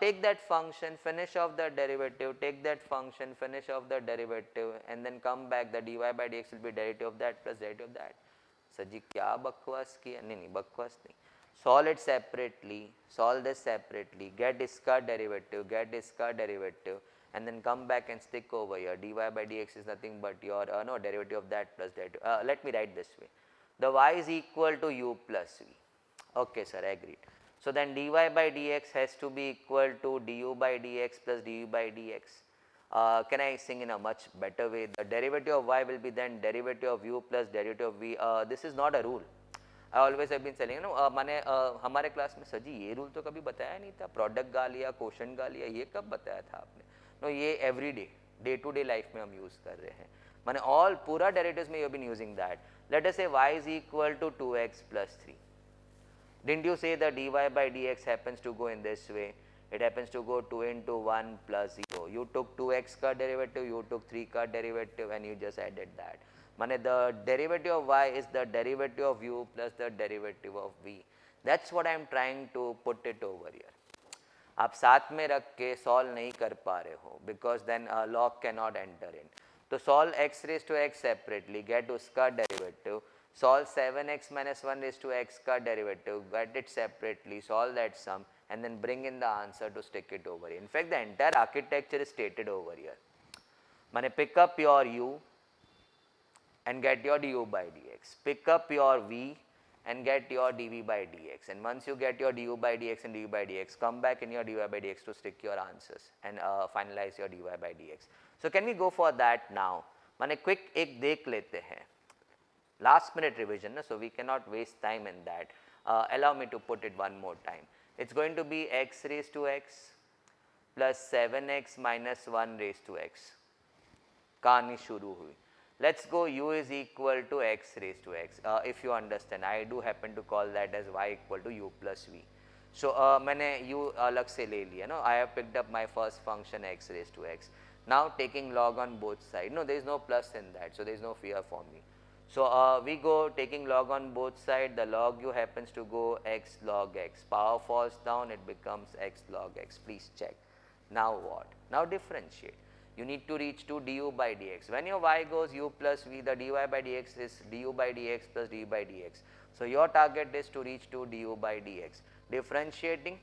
take that function, finish off the derivative, take that function, finish off the derivative, and then come back, the dy by dx will be derivative of that plus derivative of that. Sir ji क्या बकवास किया, नहीं बकवास नहीं. Solve it separately, solve this separately, get इसका derivative, get इसका derivative, and then come back and stick over here. dy by dx is nothing but your no derivative of that plus derivative. Let me write this way, the y is equal to u plus v. Okay sir, agreed. So then dy by dx has to be equal to du by dx plus du by dx. Can I sing in a much better way? The derivative of y will be then derivative of u plus derivative of v. This is not a rule. I always have been telling, मैंने हमारे class में sir जी ये rule तो कभी बताया नहीं था, product गा लिया, क्वेश्चन गा लिया, ये कब बताया था आपने. नो ये every day to day life में हम यूज़ कर रहे हैं. मैंने ऑल पूरा डेरिवेटिव्स में you have been using that. Let us say y is equal to 2x plus 3. Didn't you say the dy by dx happens to go in this way? It happens to go 2 into 1 plus 0. You took 2x का derivative, you took 3 का derivative, and you just added that. माने the derivative of y is the derivative of u plus the derivative of v. That's what I am trying to put it over here. आप साथ में रख के solve नहीं कर पा रहे हो, because then log can not enter in. तो solve x raise to x separately, get उसका derivative, solve 7x minus 1 raised to x का derivative, get it separately, solve that sum, and then bring in the answer to stick it over here. In fact, the entire architecture is stated over here. माने pick up your u and get your du by dx, pick up your v and get your dv by dx, and once you get your du by dx and dv by dx, come back in your dy by dx to stick your answers and finalize your dy by dx. So can we go for that now? माने quick एक देख लेते हैं, last minute revision ना, so we cannot waste time in that. Allow me to put it one more time. It's going to be x raised to x plus 7x minus 1 raised to x. कहानी शुरू हुई. Let's go u is equal to x raised to x. If you understand, I do happen to call that as y equal to u plus v. So मैंने u अलग से ले लिया, no? I have picked up my first function x raised to x. Now taking log on both sides. No, there is no plus in that, so there is no fear for me. So we go taking log on both sides, the log u happens to go x log x. Power falls down, it becomes x log x. Please check. Now what? Now differentiate. You need to reach to du by dx. When your y goes u plus v, the dy by dx is du by dx plus du by dx. So your target is to reach to du by dx. Differentiating,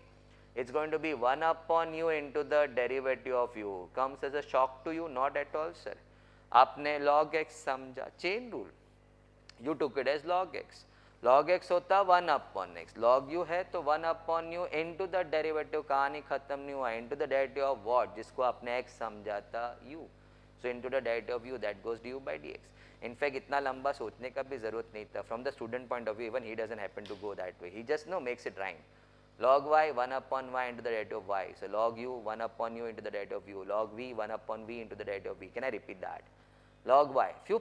it's going to be 1 upon u into the derivative of u. Comes as a shock to you? Not at all, sir. आपने log x समझा, chain rule. You took it as log x. Log x होता 1 upon x. Log u है तो 1 upon u into the derivative, कहानी खत्म नहीं हुआ, into the derivative of what, जिसको आपने x समझा था u. So into the derivative of u, that goes du by dx. In fact, इतना लंबा सोचने का भी जरूरत नहीं था. From the student point of view, even he doesn't happen to go that way. He just makes it rhyme. Log y 1 upon y into the derivative of y. So log u 1 upon u into the derivative of u. Log v 1 upon v into the derivative of v. Can I repeat that? Log y, few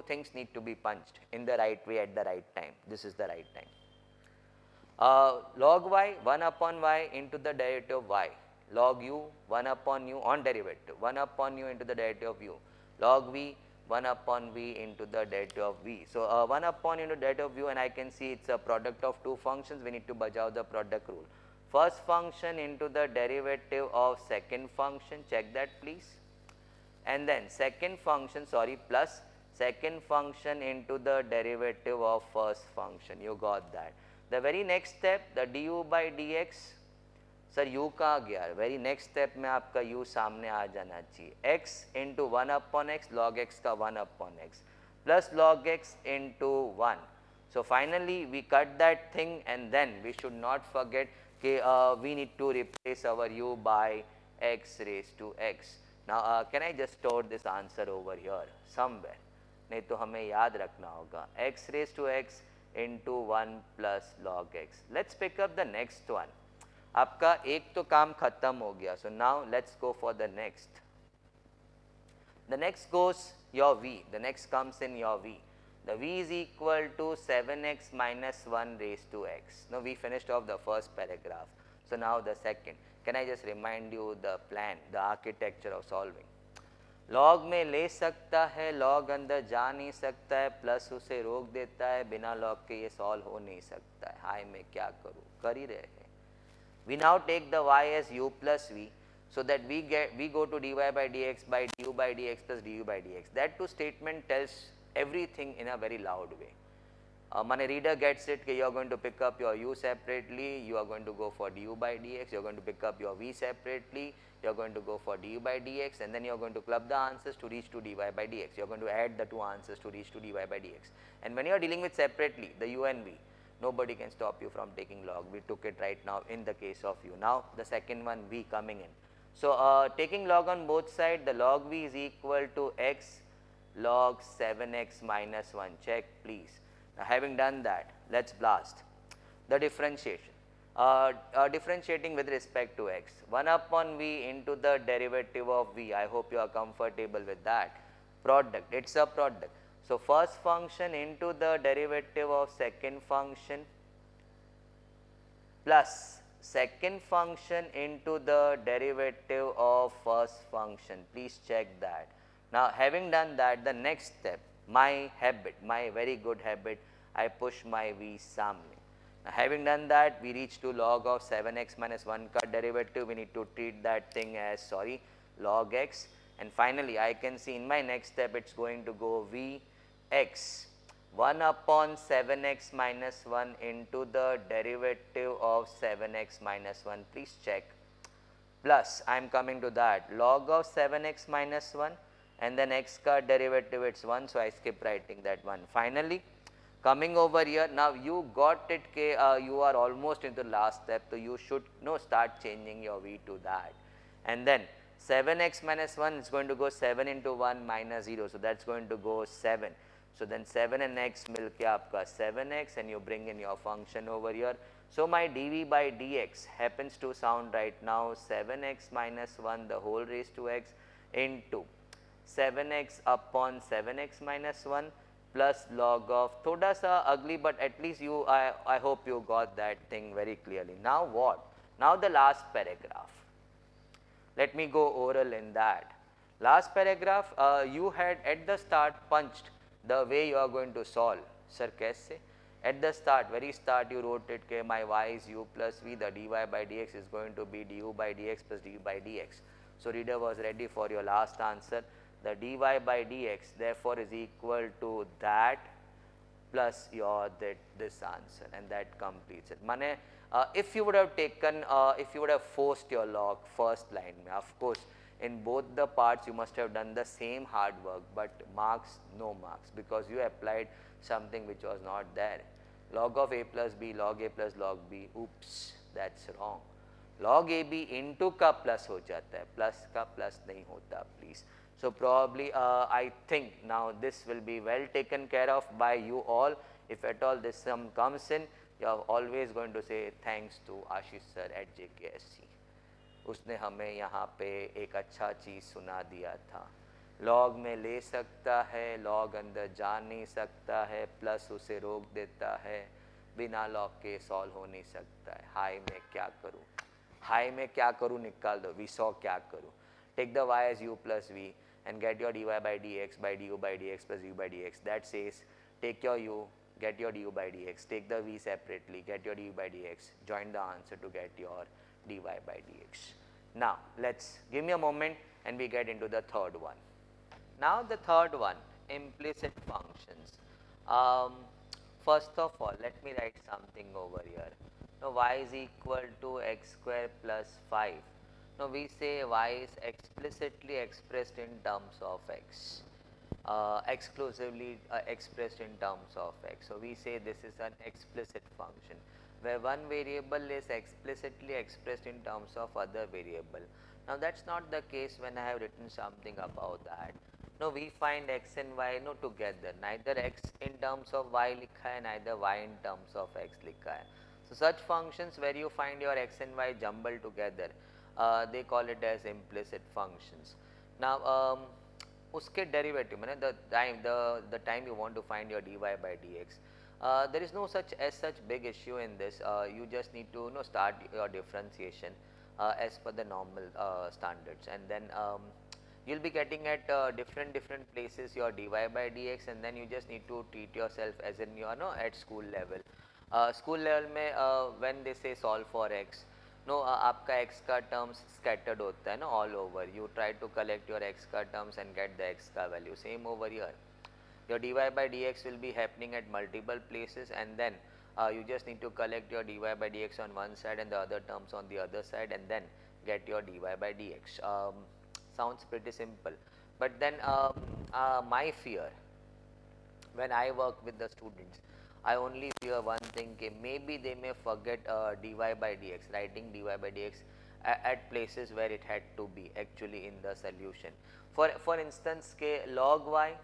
things need to be punched in the right way at the right time. This is the right time. Log y 1 upon y into the derivative of y. Log u 1 upon u on derivative, 1 upon u into the derivative of u. Log v 1 upon v into the derivative of v. So 1 upon into derivative of u, and I can see it's a product of two functions. We need to bajao the product rule. First function into the derivative of second function, check that please. And then second function, plus second function into the derivative of first function. You got that. The very next step, the du by dx. Sir u कहाँ गया? Very next step में आपका u सामने आ जाना चाहिए. x into 1 upon x, log x का 1 upon x plus log x into 1. So finally we cut that thing, and then we should not forget we need to replace our u by x raised to x. Now can I just store this answer over here somewhere? नहीं तो हमें याद रखना होगा x raised to x into 1 plus log x. Let's pick up the next one. आपका एक तो काम खत्म हो गया. So now let's go for the next. The next goes your v. The next comes in your v. The v is equal to 7x minus 1 raised to x. Now we finished off the first paragraph. So now the second. Can I just remind you the plan, the architecture of solving? log में ले सकता है, log अंदर जा नहीं सकता है, plus उसे रोक देता है, बिना log के ये सॉल्व हो नहीं सकता है. हाय मैं क्या करूँ, कर ही रहे हैं. We now take the y as u plus v, so that we go to dy by dx by du by dx plus du by dx. That two statement tells everything in a very loud way. When a reader gets it, you are going to pick up your u separately, you are going to go for du by dx, you are going to pick up your v separately, you are going to go for du by dx, and then you are going to club the answers to reach to dy by dx. You are going to add the two answers to reach to dy by dx. And when you are dealing with separately, the u and v, nobody can stop you from taking log. We took it right now in the case of u. Now the second one, v coming in. So taking log on both sides, the log v is equal to x log 7x minus 1. Check please. Now having done that, let's blast the differentiation. Differentiating with respect to x, 1 upon v into the derivative of v. I hope you are comfortable with that. Product, it's a product. So first function into the derivative of second function plus second function into the derivative of first function. Please check that. Now having done that, the next step, my habit, my very good habit, I push my v samne. Now having done that, we reach to log of 7x minus 1 ka derivative. We need to treat that thing as log x, and finally I can see in my next step it's going to go v x 1 upon 7x minus 1 into the derivative of 7x minus 1. Please check. Plus I am coming to that log of 7x minus 1, and then x ka derivative it's 1, so I skip writing that one. Finally coming over here, now you got it, you are almost into the last step, so you should start changing your v to that. And then 7x minus 1 is going to go 7 into 1 minus 0, so that's going to go 7. So then 7 and x milke aapka 7x, and you bring in your function over here. So my dv by dx happens to sound right now 7x minus 1 the whole raised to x into 7x upon 7x minus 1 plus log of, thoda sa ugly, but at least you, I hope you got that thing very clearly. Now what? Now the last paragraph. Let me go oral in that. Last paragraph, you had at the start punched the way you are going to solve. Sir, kaise? At the start, very start, you wrote it that my y is u plus v, the dy by dx is going to be du by dx plus du by dx. So reader was ready for your last answer. The dy by dx therefore is equal to that plus your this answer, and that completes it. Mane, if you would have taken, if you would have forced your log first line, of course, in both the parts you must have done the same hard work, but marks, no marks, because you applied something which was not there. Log of a plus b, log a plus log b, oops, that's wrong. Log ab into का plus हो जाता है, plus का plus नहीं होता, please. So probably I think now this will be well taken care of by you all. If at all this sum comes in, you are always going to say thanks to Ashish sir at JKSC. उसने हमें यहाँ पे एक अच्छा चीज़ सुना दिया था. Log में ले सकता है, लॉग अंदर जा नहीं सकता है, प्लस उसे रोक देता है, बिना लॉग के सॉल्व हो नहीं सकता है. हाई में क्या करूँ, हाई में क्या करूँ निकाल दो, वी सॉ क्या करूँ. Take the y as u plus v and get your dy by dx by du by dx plus u by dx. That says take your u, get your du by dx, take the v separately, get your du by dx, join the answer to get your dy by dx. Now let's give me a moment and we get into the third one. Now the third one, implicit functions. First of all, let me write something over here. Now y is equal to x square plus 5. Now we say y is explicitly expressed in terms of x, exclusively expressed in terms of x. So we say this is an explicit function where one variable is explicitly expressed in terms of other variable. Now that's not the case when I have written something about that. No, we find x and y no together, neither x in terms of y likha hai, neither y in terms of x likha hai. So such functions where you find your x and y jumbled together, they call it as implicit functions. Now uske derivative, the time you want to find your dy by dx, there is no such big issue in this. You just need to start your differentiation as per the normal standards, and then you'll be getting at different places your dy by dx, and then you just need to treat yourself as in you know at school level. School level में when they say solve for x, no आपका x का terms scattered होता है ना all over. You try to collect your x का terms and get the x का value. Same over here. Your dy by dx will be happening at multiple places, and then you just need to collect your dy by dx on one side and the other terms on the other side, and then get your dy by dx. Sounds pretty simple, but then my fear when I work with the students, I only fear one thing, maybe they may forget dy by dx, writing dy by dx at places where it had to be actually in the solution. For instance, log y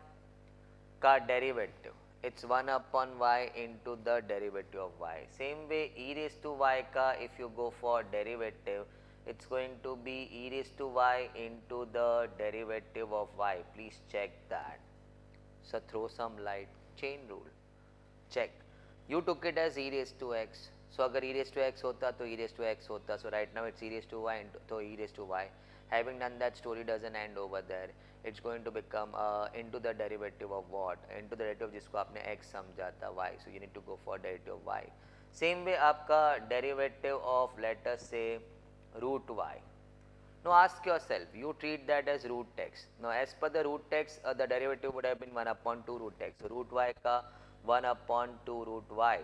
ka derivative, it's 1 upon y into the derivative of y. Same way e raised to y ka, if you go for derivative, it's going to be e raised to y into the derivative of y. Please check that. So throw some light. Chain rule. Check. You took it as e raised to x. So agar e raised to x hota to e raised to x hota. So right now it's e raised to y into e raised to y. Having done that, story doesn't end over there. It's going to become into the derivative of what? Into the derivative जिसको आपने x समझा था y. So you need to go for derivative of y. Same way आपका derivative of let us say root y. Now ask yourself, you treat that as root x. Now as per the root x, the derivative would have been 1 upon 2 root x. So root y ka 1 upon 2 root y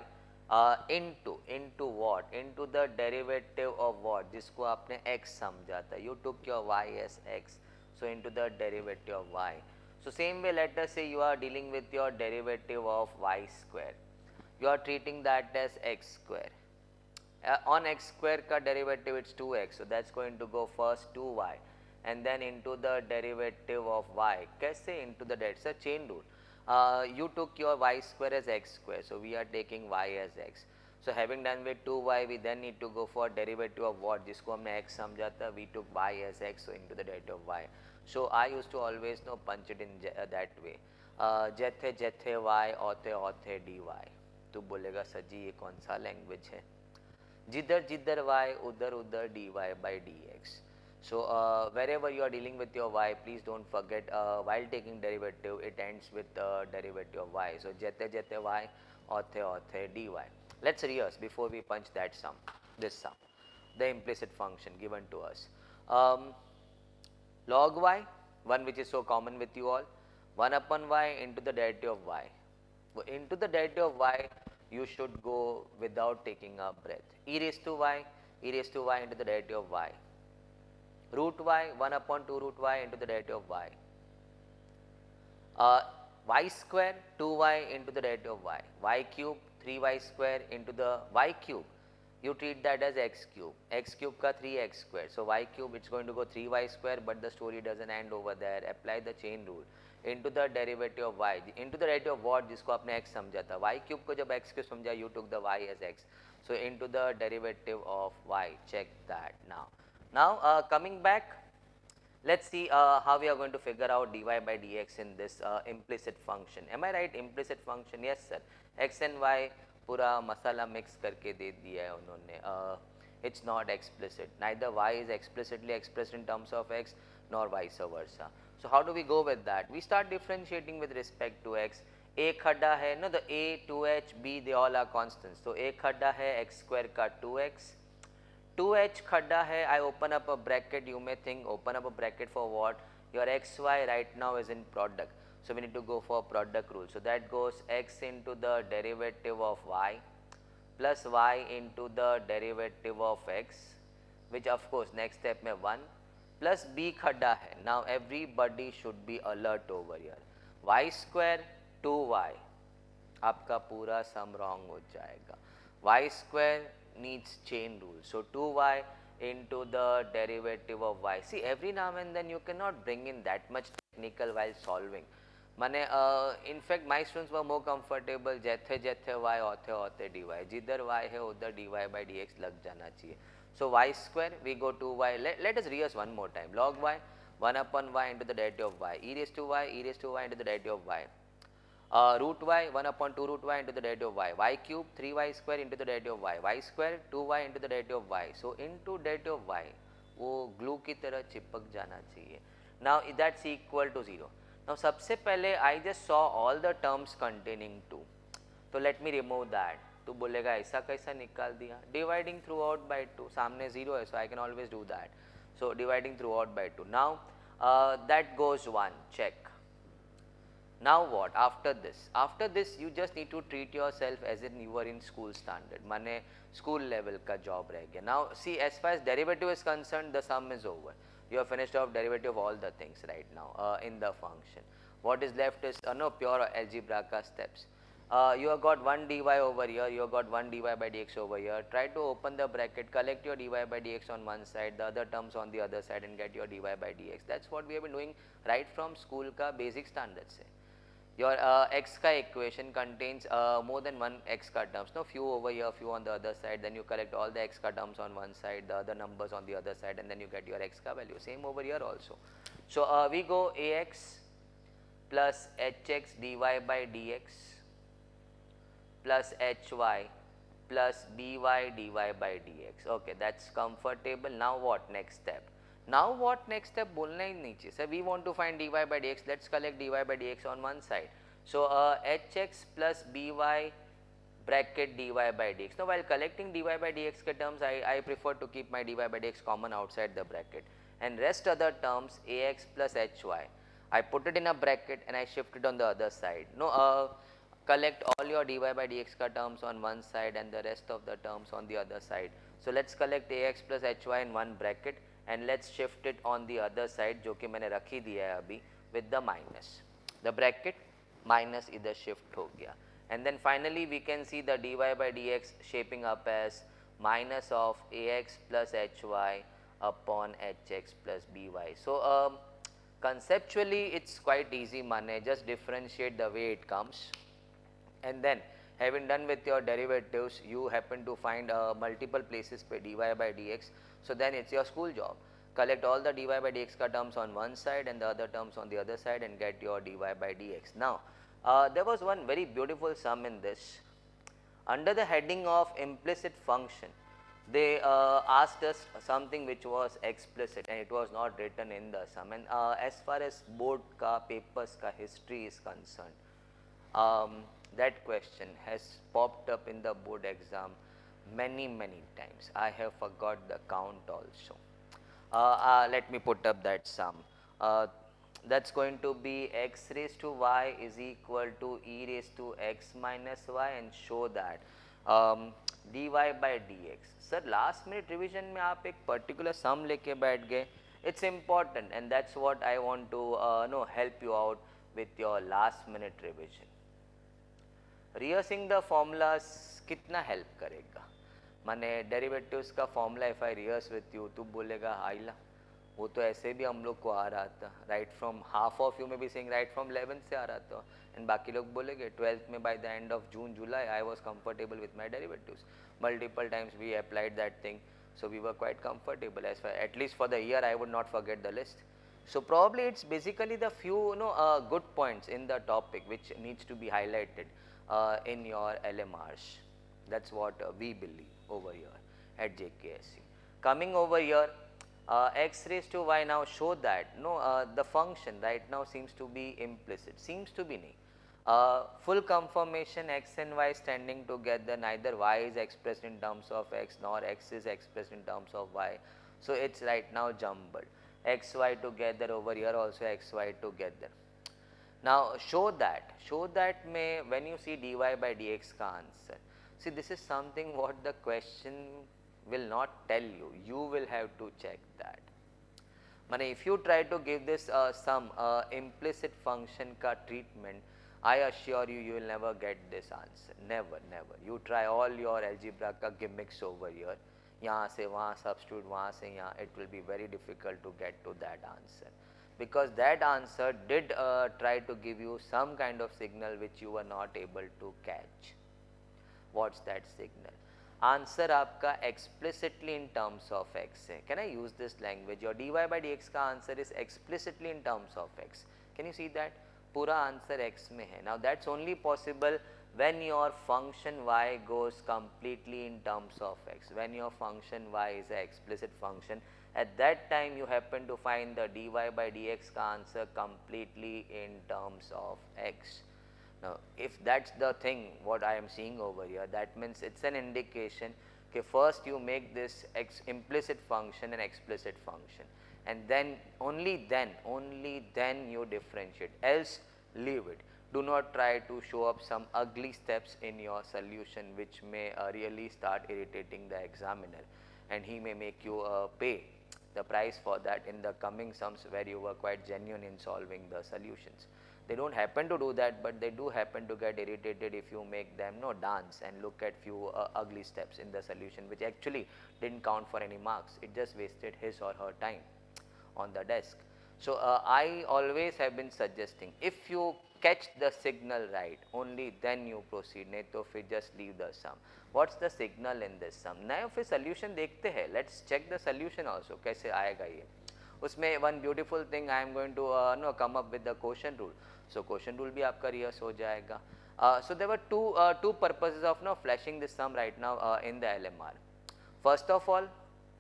into what? Into the derivative of what? जिसको आपने x समझा था. You took your y as x. So into the derivative of y. So same way, let us say you are dealing with your derivative of y square. You are treating that as x square. On x square ka derivative it's 2x, so that's going to go first 2y and then into the derivative of y. Kaise into the derivative? It's a chain rule. You took your y square as x square, so we are taking y as x. So having done with 2y, we then need to go for derivative of what? जिसको हमने x समझा था, we took y as x, so into the derivative of y. So I used to always punch it in that way. जैथे जैथे y औथे औथे dy. तो बोलेगा sir जी ये कौन सा language है? जिधर जिधर y उधर उधर dy by dx. So wherever you are dealing with your y, please don't forget while taking derivative, it ends with derivative of y. So jete jete y, othe othe dy. Let's rehearse before we punch that sum, this sum, the implicit function given to us. Log y, one which is so common with you all, 1 upon y into the derivative of y. Into the derivative of y, you should go without taking a breath. E raised to y into the derivative of y. Root y, 1 upon 2 root y into the derivative of y. Y square, 2y into the derivative of y. Y cube, 3y square into the y cube. You treat that as x cube. X cube ka 3x square. So y cube, it's going to go 3y square, but the story doesn't end over there. Apply the chain rule. Into the derivative of y. Into the derivative of what? जिसको आपने x समझा था. Y cube को जब x cube समझा, you took the y as x. So into the derivative of y. Check that now. Now coming back, let's see how we are going to figure out dy by dx in this implicit function. Am I right? Implicit function, yes sir. X and y पूरा मसाला mix करके दे दिया है उन्होंने. It's not explicit. Neither y is explicitly expressed in terms of x nor vice versa. So how do we go with that? We start differentiating with respect to x. A खड्डा है, no, the a, 2h, b, they all are constants. So a खड्डा है x square का 2x. 2h खड्डा है, I open up a bracket. You may think open up a bracket for what? Your xy right now is in product. So we need to go for product rule. So that goes x into the derivative of y plus y into the derivative of x, which of course next step में 1 plus b खड्डा है. Now everybody should be alert over here. Y square 2y, आपका पूरा sum wrong हो जाएगा. Y square needs chain rule. So 2y into the derivative of y. See, every now and then you cannot bring in that much technical while solving. मैंने in fact my students were more comfortable जैथे जैथे y होते होते dy, जिधर y है उधर dy by dx लग जाना चाहिए. So y square, we go to y. Let us rehearse one more time. Log y, 1 upon y into the derivative of y. E raised to y into the derivative of y. Root y, 1 upon 2 root y into the derivative of y. Y cube, 3y square into the derivative of y. Y square, 2y into the derivative of y. So into derivative of y, वो glue की तरह चिपक जाना चाहिए. Now that's equal to 0. Now सबसे पहले I just saw all the terms containing 2. तो let me remove that. तो बोलेगा ऐसा कैसा निकाल दिया? Dividing throughout by 2. सामने 0 है, so I can always do that. So dividing throughout by 2. Now that goes 1. Check. Now what? After this you just need to treat yourself as in you were in school standard. माने school level का job रह गया. Now see, as far as derivative is concerned, the sum is over. You have finished off derivative of all the things right now in the function. What is left is no pure algebra ka steps. You have got 1 dy over here, you have got 1 dy by dx over here. Try to open the bracket, collect your dy by dx on one side, the other terms on the other side, and get your dy by dx. That's what we have been doing right from school ka basic standards se. Your x ka equation contains more than one x ka terms, no, few over here, few on the other side, then you collect all the x ka terms on one side, the other numbers on the other side, and then you get your x ka value. Same over here also. So we go ax plus hx dy by dx plus hy plus by dy by dx. Okay, that's comfortable. Now what next step? Now what next step बोलना ही नहीं चाहिए. So we want to find dy by dx. Let's collect dy by dx on one side. So hx plus by bracket dy by dx. Now while collecting dy by dx के terms, I prefer to keep my dy by dx common outside the bracket, and rest other terms ax plus hy, I put it in a bracket and I shift it on the other side. No, collect all your dy by dx ka terms on one side and the rest of the terms on the other side. So let's collect ax plus hy in one bracket and let's shift it on the other side, जो कि मैंने रख ही दिया है अभी, with the minus. The bracket minus इधर shift हो गया, and then finally we can see the dy by dx shaping up as minus of ax plus hy upon hx plus by. So conceptually it's quite easy, mane, just differentiate the way it comes, and then having done with your derivatives, you happen to find multiple places per dy by dx. So then it's your school job. Collect all the dy by dx ka terms on one side and the other terms on the other side and get your dy by dx. Now there was one very beautiful sum in this. Under the heading of implicit function, they asked us something which was explicit and it was not written in the sum. And as far as board ka papers ka history is concerned, that question has popped up in the board exam many times. I have forgot the count also. Let me put up that sum. That's going to be x raised to y is equal to e raised to x minus y, and show that dy by dx. Sir, last minute revision में आप एक particular sum लेके बैठ गए. It's important, and that's what I want to help you out with your last minute revision. Rehearsing the formulas कितना help करेगा? माने derivatives का formula if I rehearse with you, तू बोलेगा आइला वो तो ऐसे भी हम लोग को आ रहा था, right from half of you में भी सेइंग राइट फ्रॉम 11th से आ रहा था, एंड बाकी लोग बोलेंगे 12th में by the end of June July I was comfortable with my derivatives. Multiple times we applied that thing, so we were quite comfortable. As far, at least for the year, I would not forget the list. So probably it's basically the few good points in the topic which needs to be highlighted in your LMRs. That's what we believe over here at JKSC. Coming over here, x raised to y, now show that the function right now seems to be implicit, seems to be nahi. Full confirmation x and y standing together, neither y is expressed in terms of x nor x is expressed in terms of y. So it's right now jumbled. X y together, over here also x y together. Now show that may when you see dy by dx ka answer, see this is something what the question will not tell you, you will have to check that. Mane if you try to give this some implicit function ka treatment, I assure you, you will never get this answer. Never. You try all your algebra ka gimmicks over here. यहाँ से वहाँ substitute, वहाँ से यहाँ, it will be very difficult to get to that answer. Because that answer did try to give you some kind of signal which you were not able to catch. What's that signal? Answer आपका explicitly in terms of x है. Can I use this language? Your dy by dx का answer is explicitly in terms of x. Can you see that? पूरा answer x में है. Now that's only possible when your function y goes completely in terms of x. When your function y is an explicit function, at that time you happen to find the dy by dx का answer completely in terms of x. Now if that's the thing what I am seeing over here, that means it's an indication that first you make this implicit function an explicit function, and then only then you differentiate, else leave it. Do not try to show up some ugly steps in your solution which may really start irritating the examiner, and he may make you pay the price for that in the coming sums where you were quite genuine in solving the solutions. They don't happen to do that, but they do happen to get irritated if you make them dance and look at few ugly steps in the solution which actually didn't count for any marks. It just wasted his or her time on the desk. So I always have been suggesting, if you catch the signal right, only then you proceed, नहीं तो फिर just leave the sum. What's the signal in this sum? नया फिर solution देखते हैं. Let's check the solution also. कैसे आएगा ये? उसमें one beautiful thing I am going to come up with the quotient rule. So quotient rule भी आपका rehearse हो जाएगा. So there were two purposes of flashing this sum right now in the LMR. First of all,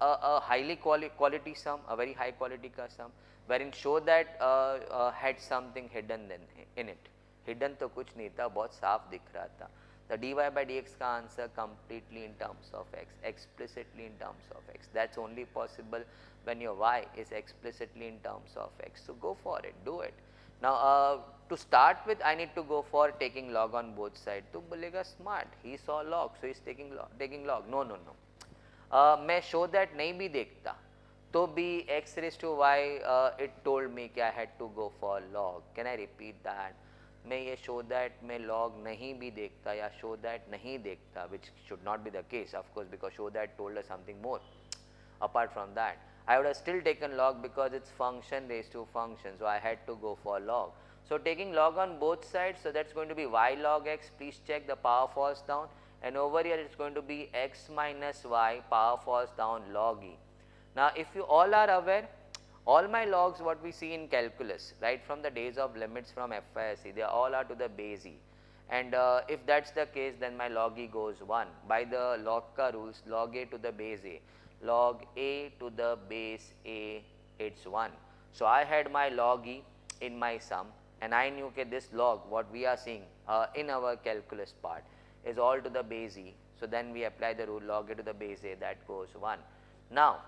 a highly quality sum, a very high quality का sum, wherein show that had something hidden in it. Hidden तो कुछ नहीं था, बहुत साफ दिख रहा था. The dy by dx का answer completely in terms of x, explicitly in terms of x. That's only possible when your y is explicitly in terms of x. So go for it, do it. Now to start with, I need to go for taking log on both sides. तो बोलेगा smart, he saw log, so he's taking log. No. मैं show that नहीं भी देखता तो भी x raised to y it told me कि I had to go for log. Can I repeat that? मैं ये show that मैं log नहीं भी देखता या show that नहीं देखता, which should not be the case of course, because show that told us something more. Apart from that, I would have still taken log because it's function raised to function, so I had to go for log. So taking log on both sides, so that's going to be y log x. Please check the power falls down, and over here it's going to be x minus y, power falls down, log e. Now if you all are aware, all my logs what we see in calculus right from the days of limits from FISC, they all are to the base e, and if that's the case, then my log e goes 1. By the log ka rules, log a to the base a, log a to the base a, it's 1. So I had my log e in my sum, and I knew that this log what we are seeing in our calculus part is all to the base e. So then we apply the rule log a to the base a, that goes 1. Now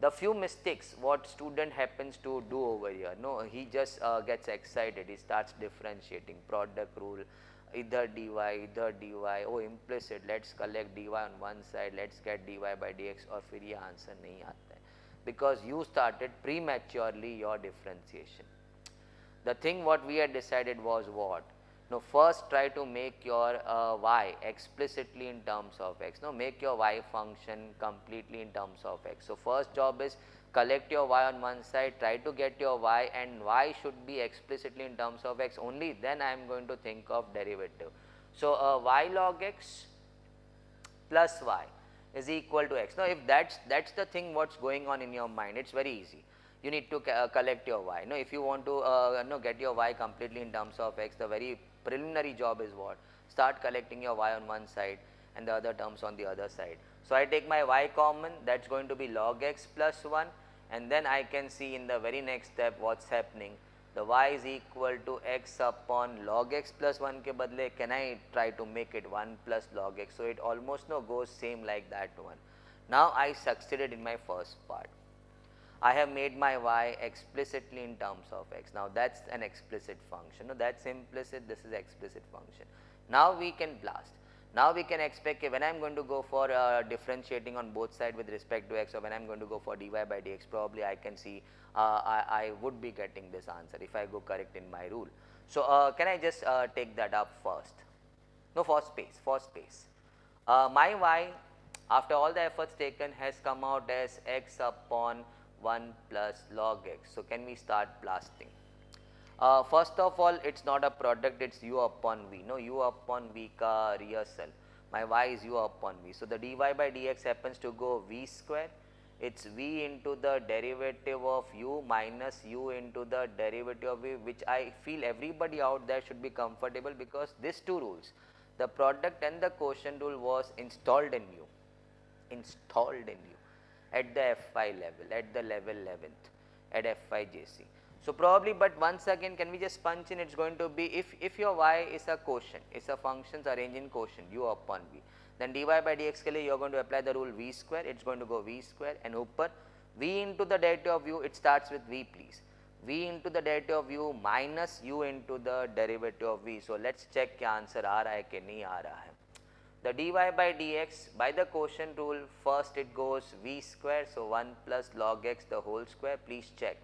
the few mistakes what student happens to do over here, no, he just gets excited, he starts differentiating product rule, either dy, oh implicit, let's collect dy on one side, let's get dy by dx, और फिर ये answer नहीं आता है, because you started prematurely your differentiation. The thing what we had decided was what? No, first try to make your y explicitly in terms of x. No, make your y function completely in terms of x. So first job is collect your y on one side, try to get your y, and y should be explicitly in terms of x. Only then I am going to think of derivative. So y log x plus y is equal to x. Now if that's the thing what's going on in your mind, it's very easy. You need to collect your y. No, if you want to get your y completely in terms of x, the very preliminary job is what? Start collecting your y on one side and the other terms on the other side. So I take my y common, that's going to be log x plus 1, and then I can see in the very next step what's happening. The y is equal to x upon log x plus 1 ke badle, can I try to make it 1 plus log x? So it almost goes same like that one. Now I succeeded in my first part. I have made my y explicitly in terms of x. Now that's an explicit function. No, that's implicit, this is explicit function. Now we can blast. Now we can expect when I am going to go for differentiating on both sides with respect to x, or when I am going to go for dy by dx, probably I can see I would be getting this answer if I go correct in my rule. So can I just take that up first? No, for space. My y after all the efforts taken has come out as x upon 1 plus log x. So can we start blasting? First of all, it's not a product, it's u upon v. No, u upon v ka rehearsal. My y is u upon v. So the dy by dx happens to go v square. It's v into the derivative of u minus u into the derivative of v, which I feel everybody out there should be comfortable, because these two rules, the product and the quotient rule, was installed in you. At the F5 level, at the level 11th, at F5 JC. So probably, but once again, can we just punch in? It's going to be, if your y is a quotient, it's a functions arranged in quotient, u upon v, then dy by dx ke liye you are going to apply the rule v square, it's going to go v square, and upar v into the derivative of u, it starts with v please, v into the derivative of u minus u into the derivative of v. So let's check क्या answer आ रहा है कि नहीं आ रहा है. The dy by dx by the quotient rule, first it goes v square, so 1 plus log x the whole square, please check.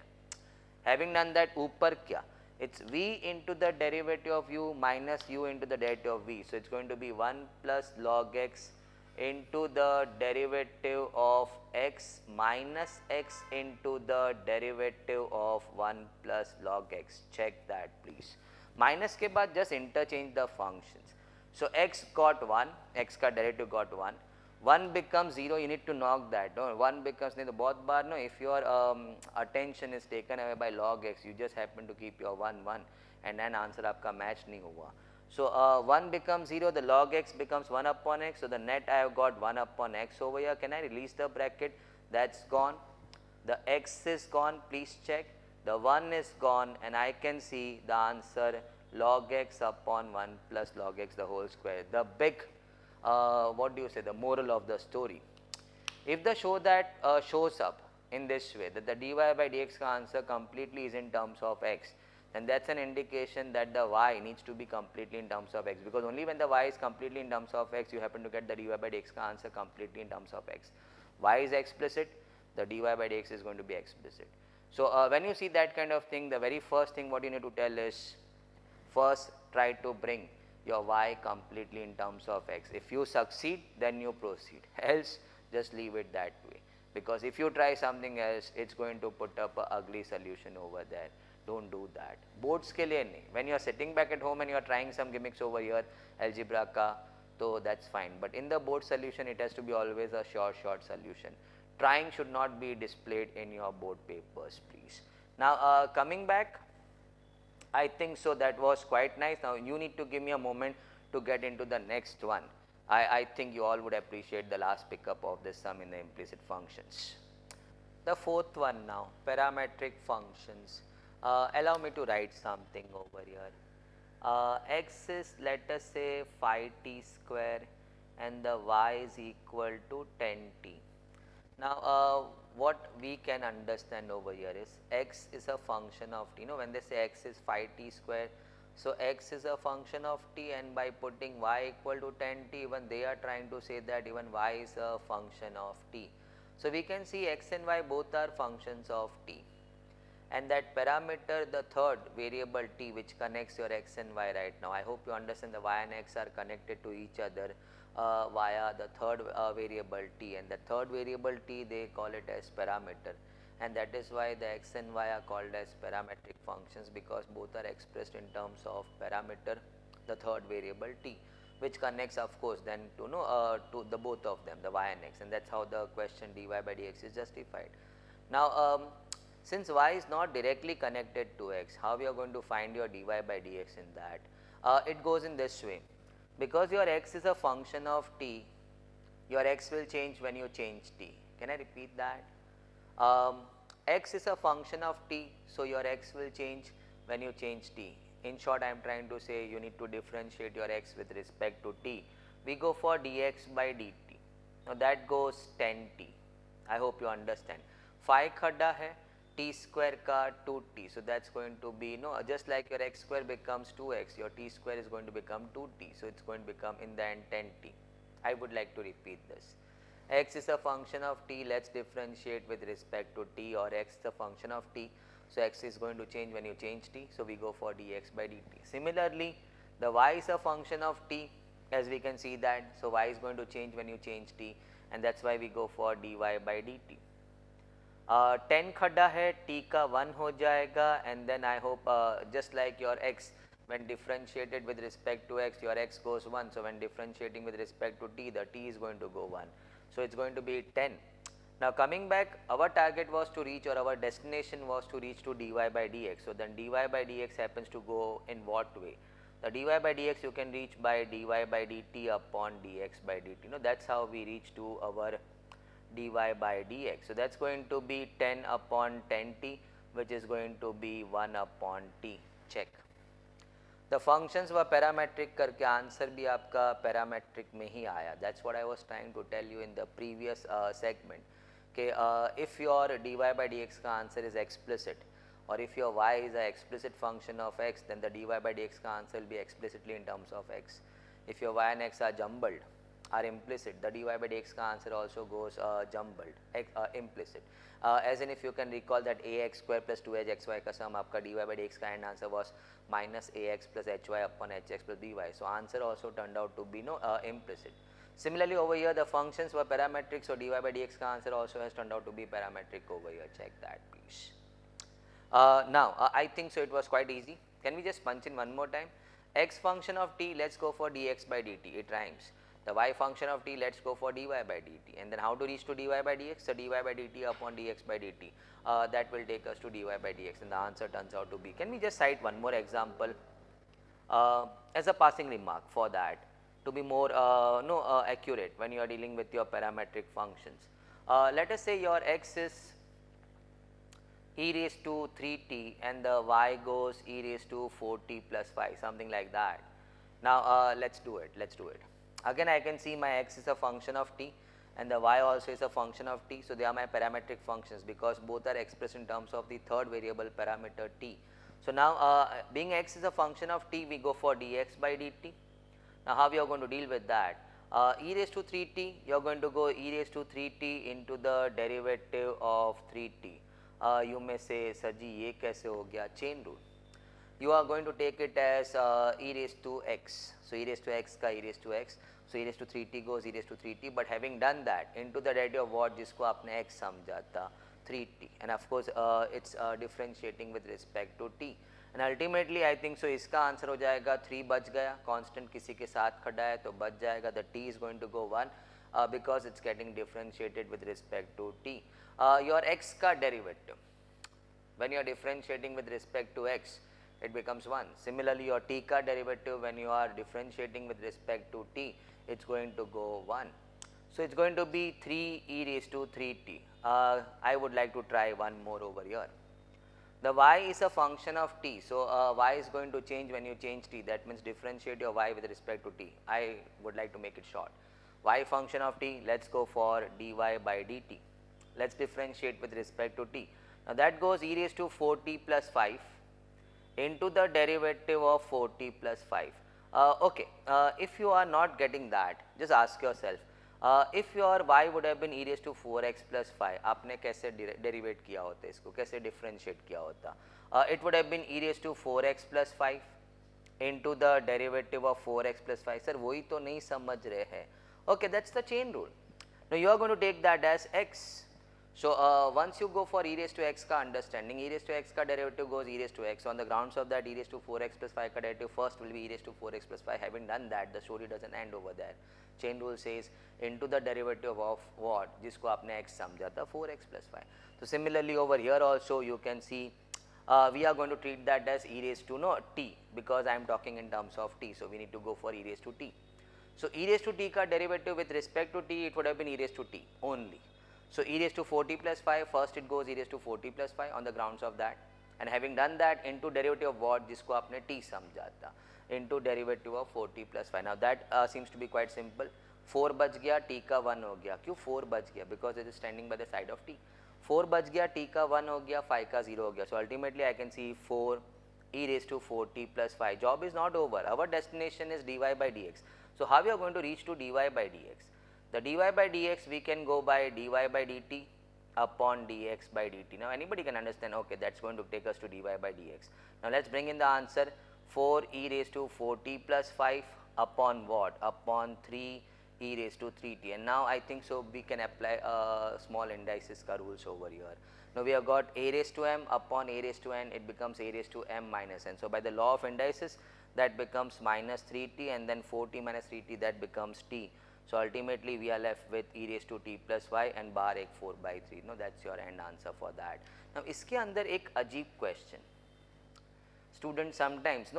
Having done that, upar kya? It's v into the derivative of u minus u into the derivative of v. So it's going to be 1 plus log x into the derivative of x minus x into the derivative of 1 plus log x. Check that please. Minus ke baad just interchange the functions. So x got 1, x ka derivative got 1, 1 becomes 0, you need to knock that. No, 1 becomes नहीं तो बहुत बार no, if your attention is taken away by log x, you just happen to keep your 1 1 and then answer आपका match नहीं हुआ. So 1 becomes 0, the log x becomes 1 upon x, so the net I have got 1 upon x over here. Can I release the bracket? That's gone. The x is gone, please check. The 1 is gone, and I can see the answer log x upon 1 plus log x the whole square. The big what do you say, the moral of the story, if the show that shows up in this way, that the dy by dx ka answer completely is in terms of x, then that's an indication that the y needs to be completely in terms of x, because only when the y is completely in terms of x, you happen to get the dy by dx ka answer completely in terms of x. Y is explicit, the dy by dx is going to be explicit. So when you see that kind of thing, the very first thing what you need to tell is, first try to bring your y completely in terms of x. If you succeed, then you proceed, else just leave it that way, because if you try something else, it's going to put up an ugly solution over there. Don't do that. Boards ke liye nahi. When you are sitting back at home and you are trying some gimmicks over here, algebra ka, so that's fine, but in the board solution it has to be always a short solution. Trying should not be displayed in your board papers, please. Now coming back, I think so that was quite nice. Now you need to give me a moment to get into the next one. I think you all would appreciate the last pickup of this sum in the implicit functions. The fourth one now, parametric functions. Allow me to write something over here. X is, let us say, 5t square and the y is equal to 10t. Now, what we can understand over here is x is a function of t. When they say x is 5t square, so x is a function of t, and by putting y equal to 10t, even they are trying to say that even y is a function of t. So we can see x and y both are functions of t, and that parameter, the third variable t, which connects your x and y right now. I hope you understand the y and x are connected to each other via the third variable t, and the third variable t they call it as parameter, and that is why the x and y are called as parametric functions, because both are expressed in terms of parameter, the third variable t, which connects of course then to to the both of them, the y and x, and that's how the question dy by dx is justified. Now since y is not directly connected to x, how we are going to find your dy by dx in that? It goes in this way. Because your x is a function of t, your x will change when you change t. Can I repeat that? X is a function of t, so your x will change when you change t. In short, I am trying to say you need to differentiate your x with respect to t. We go for dx by dt. Now that goes 10t. I hope you understand. 5 khada hai, t square ka 2t, so that's going to be just like your x square becomes 2x, your t square is going to become 2t, so it's going to become in the end 10t. I would like to repeat this. X is a function of t, let's differentiate with respect to t, or x is a function of t, so x is going to change when you change t, so we go for dx by dt. Similarly, the y is a function of t, as we can see that, so y is going to change when you change t, and that's why we go for dy by dt. 10 khada hai, t ka 1 ho jayega, and then I hope just like your x, when differentiated with respect to x, your x goes 1, so when differentiating with respect to t, the t is going to go 1, so it's going to be 10. Now coming back, our target was to reach, or our destination was to reach to dy by dx, so then dy by dx happens to go in what way? The dy by dx you can reach by dy by dt upon dx by dt. That's how we reach to our dy by dx. So that's going to be 10 upon 10t, which is going to be 1 upon t. Check. The functions were parametric करके answer भी आपका parametric में ही आया. That's what I was trying to tell you in the previous segment. कि if your dy by dx का answer is explicit, or if your y is an explicit function of x, then the dy by dx का answer will be explicitly in terms of x. If your y and x are jumbled, are implicit, the dy by dx ka answer also goes jumbled, implicit. As in, if you can recall that ax square plus 2hxy ka sum, aapka dy by dx ka end answer was minus ax plus hy upon hx plus by. So answer also turned out to be implicit. Similarly, over here the functions were parametric, so dy by dx ka answer also has turned out to be parametric over here. Check that please. Now I think so it was quite easy. Can we just punch in one more time? X function of t, let's go for dx by dt, it rhymes. The y function of t, let's go for dy by dt, and then how to reach to dy by dx? So dy by dt upon dx by dt, that will take us to dy by dx, and the answer turns out to be, can we just cite one more example as a passing remark for that, to be more accurate when you are dealing with your parametric functions. Let us say your x is e raised to 3t and the y goes e raised to 4t plus 5, something like that. Now let's do it. Again, I can see my x is a function of t and the y also is a function of t, so they are my parametric functions because both are expressed in terms of the third variable parameter t. So now being x is a function of t, we go for dx by dt. Now how we are going to deal with that? E raised to 3t, you are going to go e raised to 3t into the derivative of 3t. You may say, sir ji ye kaise ho gaya? Chain rule. You are going to take it as e raised to x. So e raised to x ka e raised to x. So e raised to 3t goes e raised to 3t. But having done that, into the derivative of what jisko aapne x samjha tha, 3t. And of course, it's differentiating with respect to t. And ultimately, I think so iska answer ho jayega 3 bach gaya. Constant kisi ke saath khada hai to bach jayega. The t is going to go 1 because it's getting differentiated with respect to t. Your x ka derivative, when you are differentiating with respect to x, it becomes 1. Similarly, your t ka derivative when you are differentiating with respect to t, it's going to go 1. So it's going to be 3 e raised to 3t. I would like to try one more over here. The y is a function of t, so y is going to change when you change t. That means differentiate your y with respect to t. I would like to make it short. Y function of t, let's go for dy by dt. Let's differentiate with respect to t. Now that goes e raised to 4t plus 5 into the derivative of 4t plus 5. If you are not getting that, just ask yourself, if your y would have been e raised to 4x plus 5, आपने कैसे derivate किया होता इसको, कैसे differentiate किया होता? It would have been e raised to 4x plus 5 into the derivative of 4x plus 5. Sir, वही तो नहीं समझ रहे हैं. Okay, that's the chain rule. Now you are going to take that as x. So once you go for e raised to x ka understanding, e raised to x ka derivative goes e raised to x. So on the grounds of that, e raised to 4x plus 5 ka derivative first will be e raised to 4x plus 5. Having done that, the story doesn't end over there. Chain rule says into the derivative of what, जिसको आपने x समझा था 4x plus 5. So similarly over here also you can see we are going to treat that as e raised to t, because I am talking in terms of t. So we need to go for e raised to t. So e raised to t ka derivative with respect to t, it would have been e raised to t only. So e raised to 4t plus 5, first it goes e raised to 4t plus 5 on the grounds of that, and having done that, into derivative of what, जिसको आपने t समझा था, into derivative of 4t plus 5. Now that seems to be quite simple. 4 बच गया, t का 1 हो गया. क्यों 4 बच गया? Because it is standing by the side of t. 4 बच गया, t का 1 हो गया, 5 का 0 हो गया. So ultimately I can see 4 e raised to 4t plus 5. Job is not over. Our destination is dy by dx. So how we are going to reach to dy by dx? The dy by dx we can go by dy by dt upon dx by dt. Now anybody can understand, okay, that's going to take us to dy by dx. Now let's bring in the answer. 4 e raised to 4t plus 5 upon what? Upon 3 e raised to 3t. And now I think so we can apply small indices ka rules over here. Now we have got a raised to m upon a raised to n, it becomes a raised to m minus n. So by the law of indices, that becomes minus 3t, and then 4t minus 3t, that becomes t. So ultimately we are left with e raised to t plus y and bar ek 4 by 3. No, that's your end answer for that. Now iske andar ek ajeeb question. Students sometimes,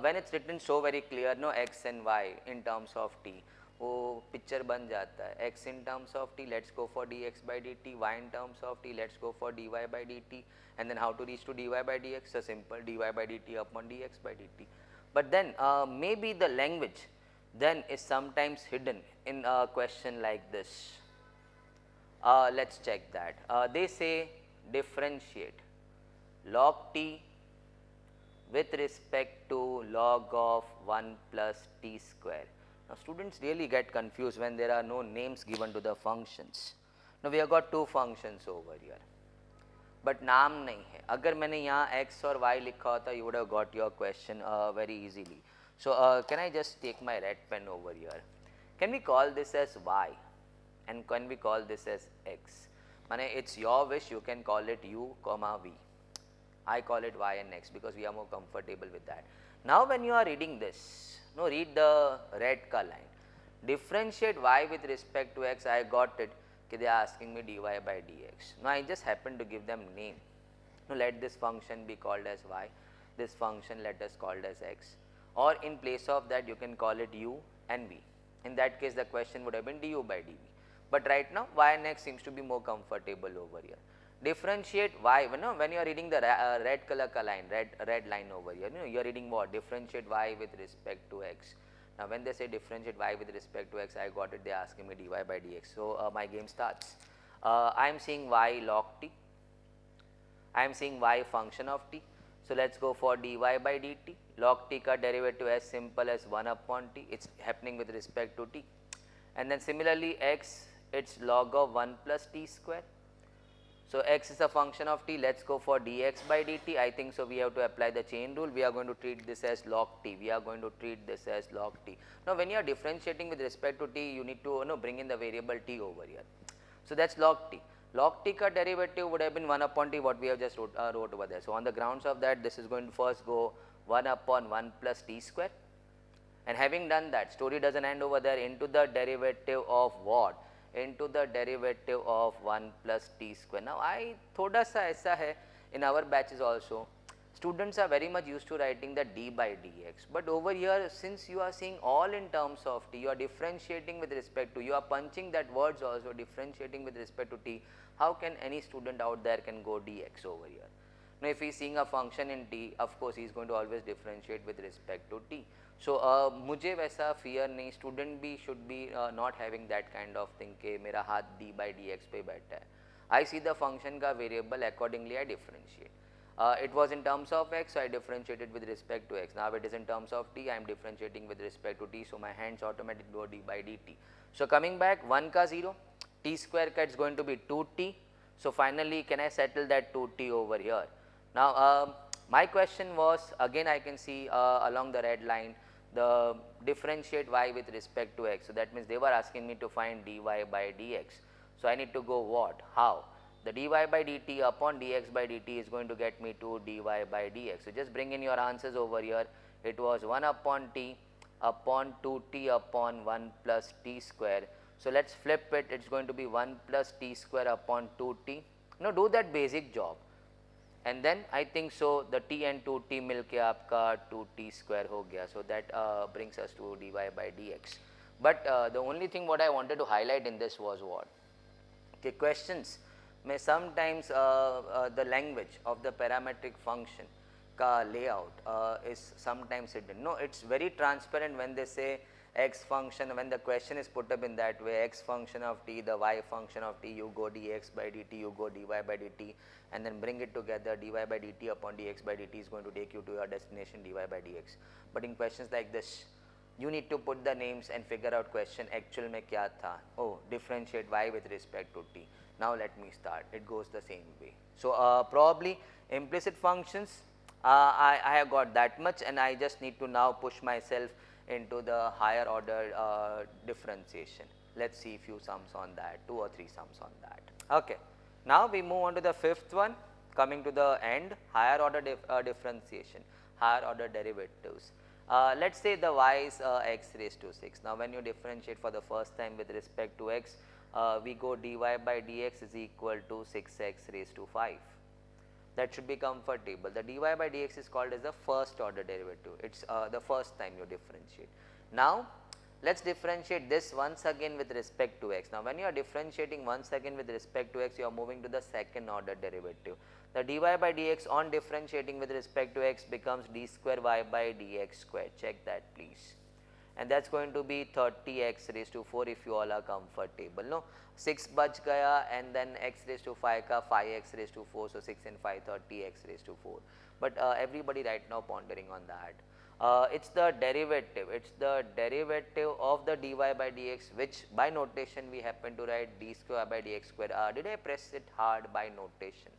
when it's written so very clear, x and y in terms of t, वो picture बन जाता है. X in terms of t, let's go for dx by dt. Y in terms of t, let's go for dy by dt. And then how to reach to dy by dx? So simple, dy by dt upon dx by dt. But then maybe the language then is sometimes hidden in a question like this. Let's check that. They say differentiate log t with respect to log of 1 plus t square. Now students really get confused when there are no names given to the functions. Now we have got two functions over here, but नाम नहीं है. अगर मैंने यहाँ x और y लिखा होता, you would have got your question very easily. So can I just take my red pen over here? Can we call this as y and can we call this as x? माने it's your wish, you can call it u comma v. I call it y and x because we are more comfortable with that. Now when you are reading this, read the red color line. Differentiate y with respect to x, I got it. They are asking me dy by dx. Now I just happen to give them name. Now let this function be called as y, this function let us called as x, or in place of that you can call it u and v. In that case the question would have been du by dv. But right now y and x seems to be more comfortable over here. Differentiate y, when you are reading the red color line, red line over here, you are reading what? Differentiate y with respect to x. Now when they say differentiate y with respect to x, I got it, they are asking me dy by dx. So my game starts. I am seeing y log t, I am seeing y function of t. So let's go for dy by dt. Log t ka derivative as simple as 1 upon t, it's happening with respect to t. And then similarly x, it's log of 1 plus t square. So x is a function of t, let's go for dx by dt. I think so we have to apply the chain rule. We are going to treat this as log t. We are going to treat this as log t. Now when you are differentiating with respect to t, you need to bring in the variable t over here. So that's log t. Log t ka derivative would have been 1 upon t, what we have just wrote over there. So on the grounds of that, this is going to first go 1 upon 1 plus t square. And having done that, story doesn't end over there, into the derivative of what? Into the derivative of 1 plus t square. Now I thoda sa aisa hai in our batches also, students are very much used to writing the d by dx, but over here since you are seeing all in terms of t, you are differentiating with respect to, you are punching that words also differentiating with respect to t, how can any student out there can go dx over here? Now if he is seeing a function in t, of course he is going to always differentiate with respect to t. So मुझे वैसा fear नहीं, student भी should be not having that kind of thing कि मेरा हाथ d by dx पे बैठा है. I see the function का variable, accordingly I differentiate. It was in terms of x, so I differentiated with respect to x. Now it is in terms of t, I am differentiating with respect to t, so my hands automatically go d by dt. So coming back, 1 ka 0, t square ka it's going to be 2t. So finally, can I settle that 2t over here? Now my question was, again I can see along the red line, the differentiate y with respect to x. So that means they were asking me to find dy by dx. So I need to go what? How? The dy by dt upon dx by dt is going to get me to dy by dx. So just bring in your answers over here. It was 1 upon t upon 2t upon 1 plus t square. So let's flip it. It's going to be 1 plus t square upon 2t. Now do that basic job. And then I think so the t and 2t milke aapka 2t square ho gaya. So that brings us to dy by dx. But the only thing what I wanted to highlight in this was what? Okay, questions may sometimes the language of the parametric function ka layout is sometimes hidden. No, it's very transparent when they say x function, when the question is put up in that way, x function of t, the y function of t, you go dx by dt, you go dy by dt, and then bring it together, dy by dt upon dx by dt is going to take you to your destination dy by dx. But in questions like this, you need to put the names and figure out question actual mein kya tha. Oh, differentiate y with respect to t. Now let me start. It goes the same way. So probably implicit functions, I have got that much, and I just need to now push myself into the higher order differentiation. Let's see a few sums on that, 2 or 3 sums on that. Okay. Now we move on to the fifth one, coming to the end, higher order differentiation, higher order derivatives. Let's say the y is x raised to 6. Now when you differentiate for the first time with respect to x, we go dy by dx is equal to 6x raised to 5. That should be comfortable. The dy by dx is called as the first order derivative. It's the first time you differentiate. Now let's differentiate this once again with respect to x. Now when you are differentiating once again with respect to x, you are moving to the second order derivative. The dy by dx on differentiating with respect to x becomes d square y by dx square. Check that please. And that's going to be 30x raised to 4 if you all are comfortable. No, 6 bach gaya and then x raised to 5 ka 5x raised to 4. So 6 and 5, 30x raised to 4. But everybody right now pondering on that. It's the derivative. It's the derivative of the dy by dx, which by notation we happen to write d square by dx square. Did I press it hard by notation?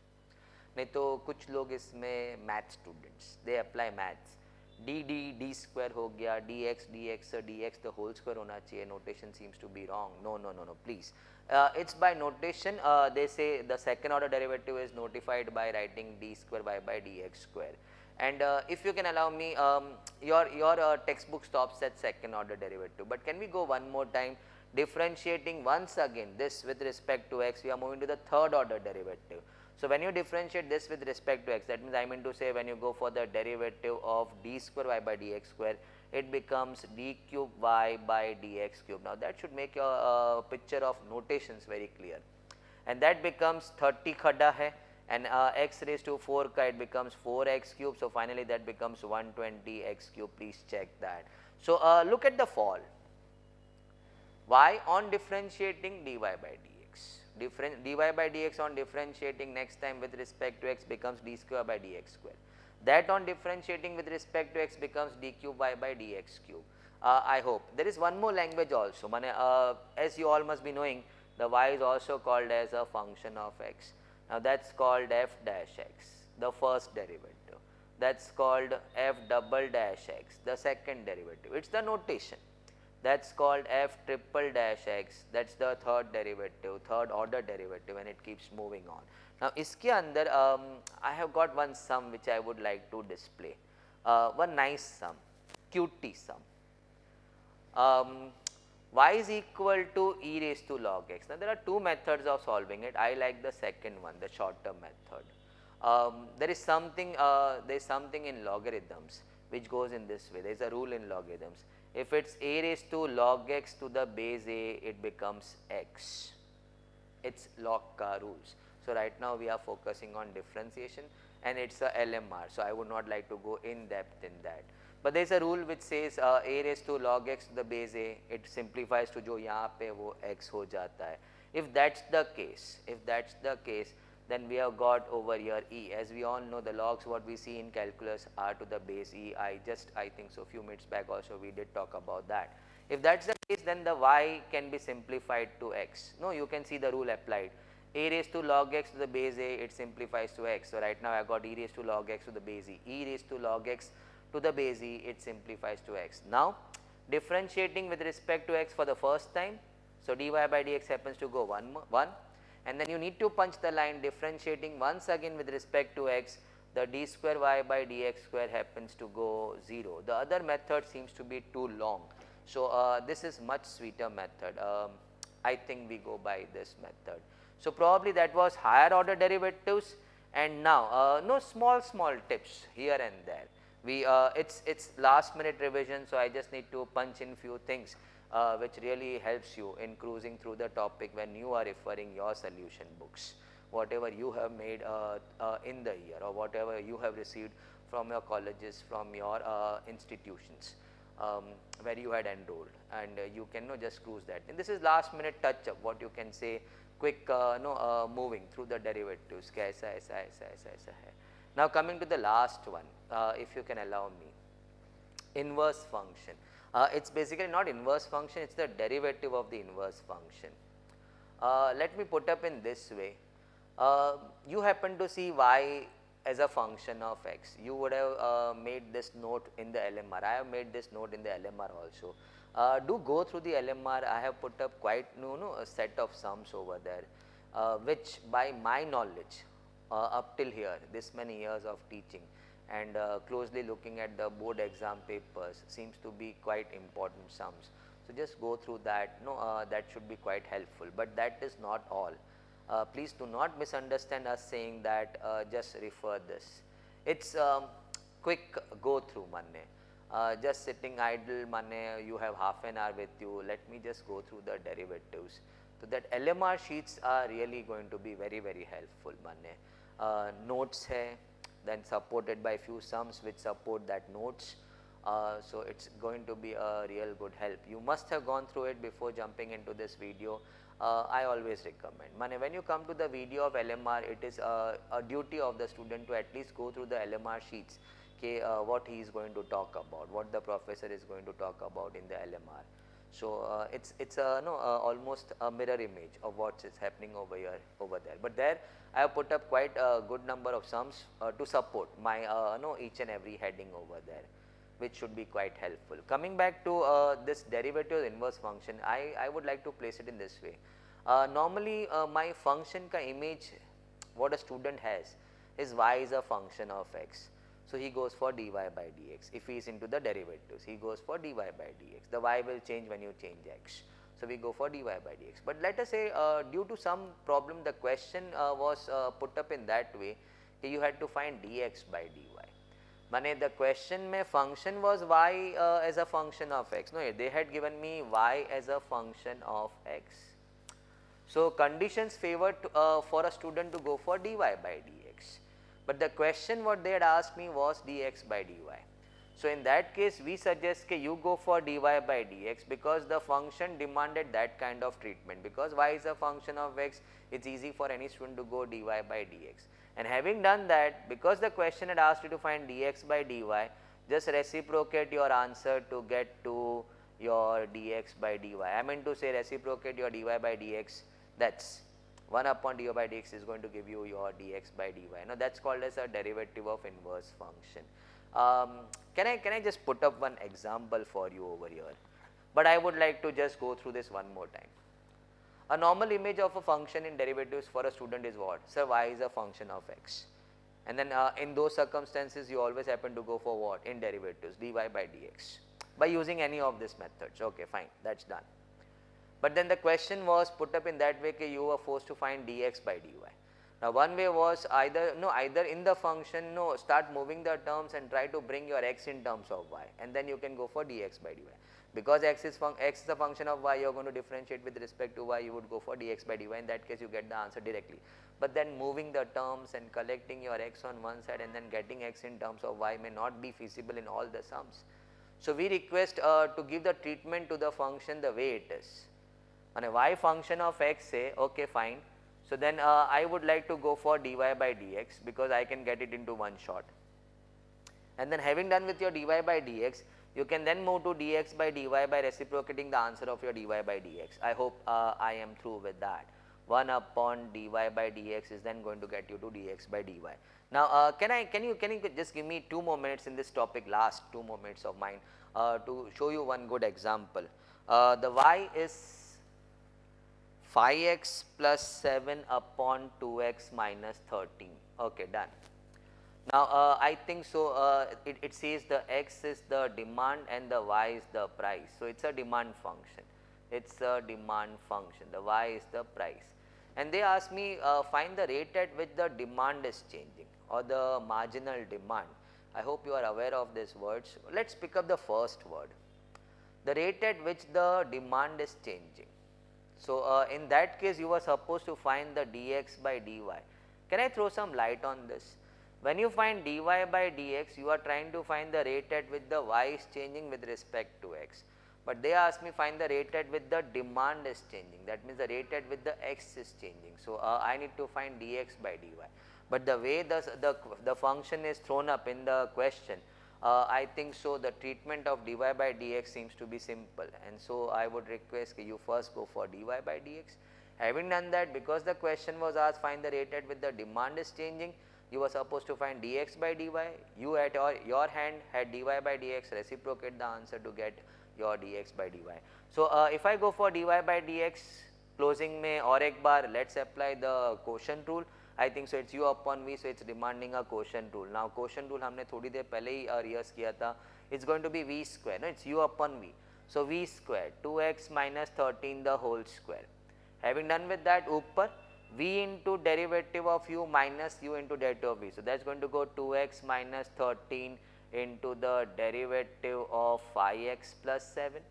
नहीं तो कुछ लोग इसमें math students they apply maths d square हो गया dx dx the whole square होना चाहिए. Notation seems to be wrong. No, please. It's by notation. They say the second order derivative is notified by writing d square y by dx square. And if you can allow me, your textbook stops at second order derivative. But can we go one more time? Differentiating once again this with respect to x, we are moving to the third order derivative. So when you differentiate this with respect to x, that means I mean to say when you go for the derivative of d square y by dx square, it becomes d cube y by dx cube. Now that should make your picture of notations very clear. And that becomes 30 khada hai, and x raised to 4 ka it becomes 4x cube. So finally that becomes 120x cube. Please check that. So look at the fall. Y on differentiating dy by dx. Dy by dx on differentiating next time with respect to x becomes d square by dx square. That on differentiating with respect to x becomes d cube y by dx cube. I hope. There is one more language also. As you all must be knowing, the y is also called as a function of x. Now that's called f dash x, the first derivative. That's called f double dash x, the second derivative. It's the notation. That's called f triple dash x, that's the third derivative, third order derivative, and it keeps moving on. Now iske andar I have got one sum which I would like to display, one nice sum, cutie sum. Y is equal to e raised to log x. Now there are two methods of solving it. I like the second one, the shorter method. there is something in logarithms which goes in this way. There is a rule in logarithms. If it's a raised to log x to the base a, it becomes x. It's log ka rules. So right now we are focusing on differentiation, and it's a LMR. So I would not like to go in depth in that. But there is a rule which says a raised to log x to the base a, it simplifies to जो यहाँ पे वो x हो जाता है. If that's the case, then we have got over here e. As we all know, the logs what we see in calculus are to the base e. I think so few minutes back also we did talk about that. If that's the case, then the y can be simplified to x. No, you can see the rule applied. A raised to log x to the base a, it simplifies to x. So right now I got e raised to log x to the base e. E raised to log x to the base e, it simplifies to x. Now differentiating with respect to x for the first time, so dy by dx happens to go 1, and then you need to punch the line differentiating once again with respect to x, the d square y by dx square happens to go 0. The other method seems to be too long. So this is much sweeter method. I think we go by this method. So probably that was higher order derivatives, and now no small tips here and there. We it's last minute revision, so I just need to punch in few things which really helps you in cruising through the topic when you are referring your solution books, whatever you have made in the year or whatever you have received from your colleges, from your institutions where you had enrolled, and you can just cruise that. And this is last minute touch up, what you can say, quick moving through the derivatives. ऐसा है. Now coming to the last one, if you can allow me, inverse function. It's basically not inverse function, it's the derivative of the inverse function. Let me put up in this way. You happen to see y as a function of x. You would have made this note in the LMR. I have made this note in the LMR also. Do go through the LMR. I have put up quite a set of sums over there, which by my knowledge up till here, this many years of teaching and closely looking at the board exam papers, seems to be quite important sums. So just go through that. That should be quite helpful, but that is not all. Please do not misunderstand us saying that just refer this. It's quick go through manne. Just sitting idle manne, you have half an hour with you, let me just go through the derivatives. So that LMR sheets are really going to be very helpful manne. Notes hai, then supported by few sums which support that notes. So it's going to be a real good help. You must have gone through it before jumping into this video. I always recommend. When you come to the video of LMR, it is a duty of the student to at least go through the LMR sheets, what he is going to talk about, what the professor is going to talk about in the LMR. So it's almost a mirror image of what is happening over here, over there. But there I have put up quite a good number of sums to support my each and every heading over there, which should be quite helpful. Coming back to this derivative inverse function, I would like to place it in this way. Normally my function ka image, what a student has is y is a function of x. So he goes for dy by dx. If he is into the derivatives, he goes for dy by dx. The y will change when you change x. So we go for dy by dx. But let us say due to some problem, the question was put up in that way that you had to find dx by dy. Mane the question mein function was y as a function of x. No, they had given me y as a function of x. So conditions favored for a student to go for dy by dx. But the question what they had asked me was dx by dy. So in that case, we suggest that you go for dy by dx because the function demanded that kind of treatment. Because y is a function of x, it's easy for any student to go dy by dx. And having done that, because the question had asked you to find dx by dy, just reciprocate your answer to get to your dx by dy. I mean to say reciprocate your dy by dx, that's 1 upon dy by dx is going to give you your dx by dy. Now that's called as a derivative of inverse function. Can I just put up one example for you over here? But I would like to just go through this one more time. A normal image of a function in derivatives for a student is what? So y is a function of x. And then in those circumstances, you always happen to go for what? In derivatives, dy by dx, by using any of these methods. Okay, fine, that's done. But then the question was put up in that way that you were forced to find dx by dy. Now one way was either in the function, start moving the terms and try to bring your x in terms of y, and then you can go for dx by dy. Because x is a function of y, you are going to differentiate with respect to y, you would go for dx by dy. In that case, you get the answer directly. But then moving the terms and collecting your x on one side and then getting x in terms of y may not be feasible in all the sums. So we request to give the treatment to the function the way it is. On a y function of x, say, okay, fine. So then I would like to go for dy by dx because I can get it into one shot. And then having done with your dy by dx, you can then move to dx by dy by reciprocating the answer of your dy by dx. I hope I am through with that. 1 upon dy by dx is then going to get you to dx by dy. Now, can you just give me 2 more minutes in this topic, last 2 more minutes of mine, to show you one good example. The y is 5x plus 7 upon 2x minus 13. Okay, done. Now, I think so it says the x is the demand and the y is the price. So, it is a demand function, it is a demand function, the y is the price. And they ask me find the rate at which the demand is changing or the marginal demand. I hope you are aware of these words. Let us pick up the first word, the rate at which the demand is changing. So, in that case you are supposed to find the dx by dy. Can I throw some light on this? When you find dy by dx, you are trying to find the rate at which the y is changing with respect to x. But they ask me find the rate at which the demand is changing, that means the rate at which the x is changing. So, I need to find dx by dy. But the way the function is thrown up in the question, I think so the treatment of dy by dx seems to be simple, and so I would request you first go for dy by dx. Having done that, because the question was asked find the rate at which the demand is changing, you were supposed to find dx by dy. You at your hand had dy by dx, reciprocate the answer to get your dx by dy. So, if I go for dy by dx, closing mein और एक बार let's apply the quotient rule. I think so it's u upon v, so it's demanding a quotient rule. Now quotient rule हमने थोड़ी देर पहले ही rehearse किया था. It's going to be v square, no, it's u upon v. So v square 2x minus 13 the whole square. Having done with that, ऊपर v into derivative of u minus u into derivative of v. So that's going to go 2x minus 13 into the derivative of 5x plus 7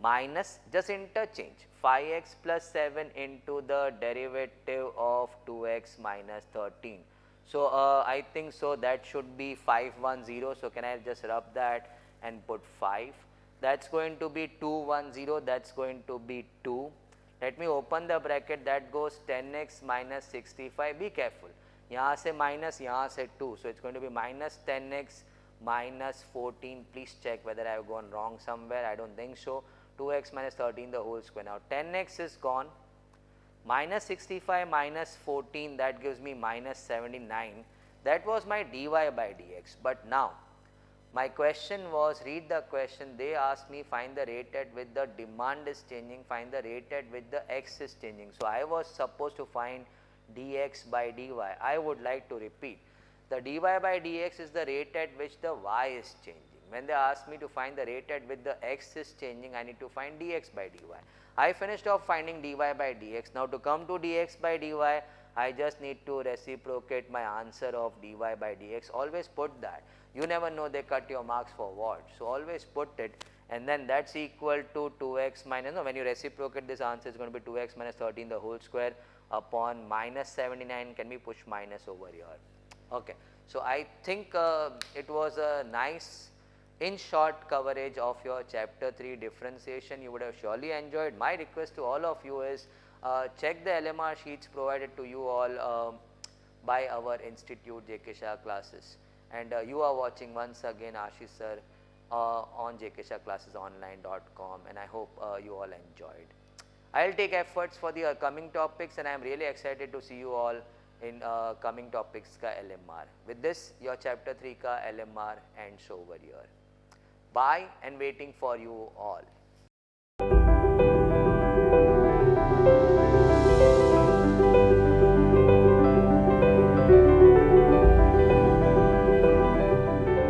minus, just interchange, 5x plus 7 into the derivative of 2x minus 13. So, I think so that should be 510. So, can I just rub that and put 5? That is going to be 210, that is going to be 2. Let me open the bracket, that goes 10x minus 65. Be careful, यहाँ से minus, यहाँ से 2. So, it is going to be minus 10x minus 14. Please check whether I have gone wrong somewhere. I do not think so. 2x minus 13 the whole square. Now 10x is gone, minus 65 minus 14, that gives me minus 79. That was my dy by dx. But now my question was, read the question, they asked me find the rate at which the demand is changing, find the rate at which the x is changing. So I was supposed to find dx by dy. I would like to repeat, the dy by dx is the rate at which the y is changing. When they ask me to find the rate at which the x is changing, I need to find dx by dy. I finished off finding dy by dx. Now to come to dx by dy, I just need to reciprocate my answer of dy by dx. Always put that. You never know they cut your marks for what. So always put it, and then that's equal to 2x minus, no, when you reciprocate this answer is going to be 2x minus 13 the whole square upon minus 79. Can we push minus over here? Okay. So I think it was a nice in short coverage of your chapter 3 differentiation. You would have surely enjoyed. My request to all of you is check the LMR sheets provided to you all by our institute JK Shah classes, and you are watching once again Ashish sir on jkshahclassesonline.com, and I hope you all enjoyed. I will take efforts for the coming topics, and I am really excited to see you all in coming topics ka LMR. With this, your chapter 3 ka LMR ends over here. Bye, and waiting for you all.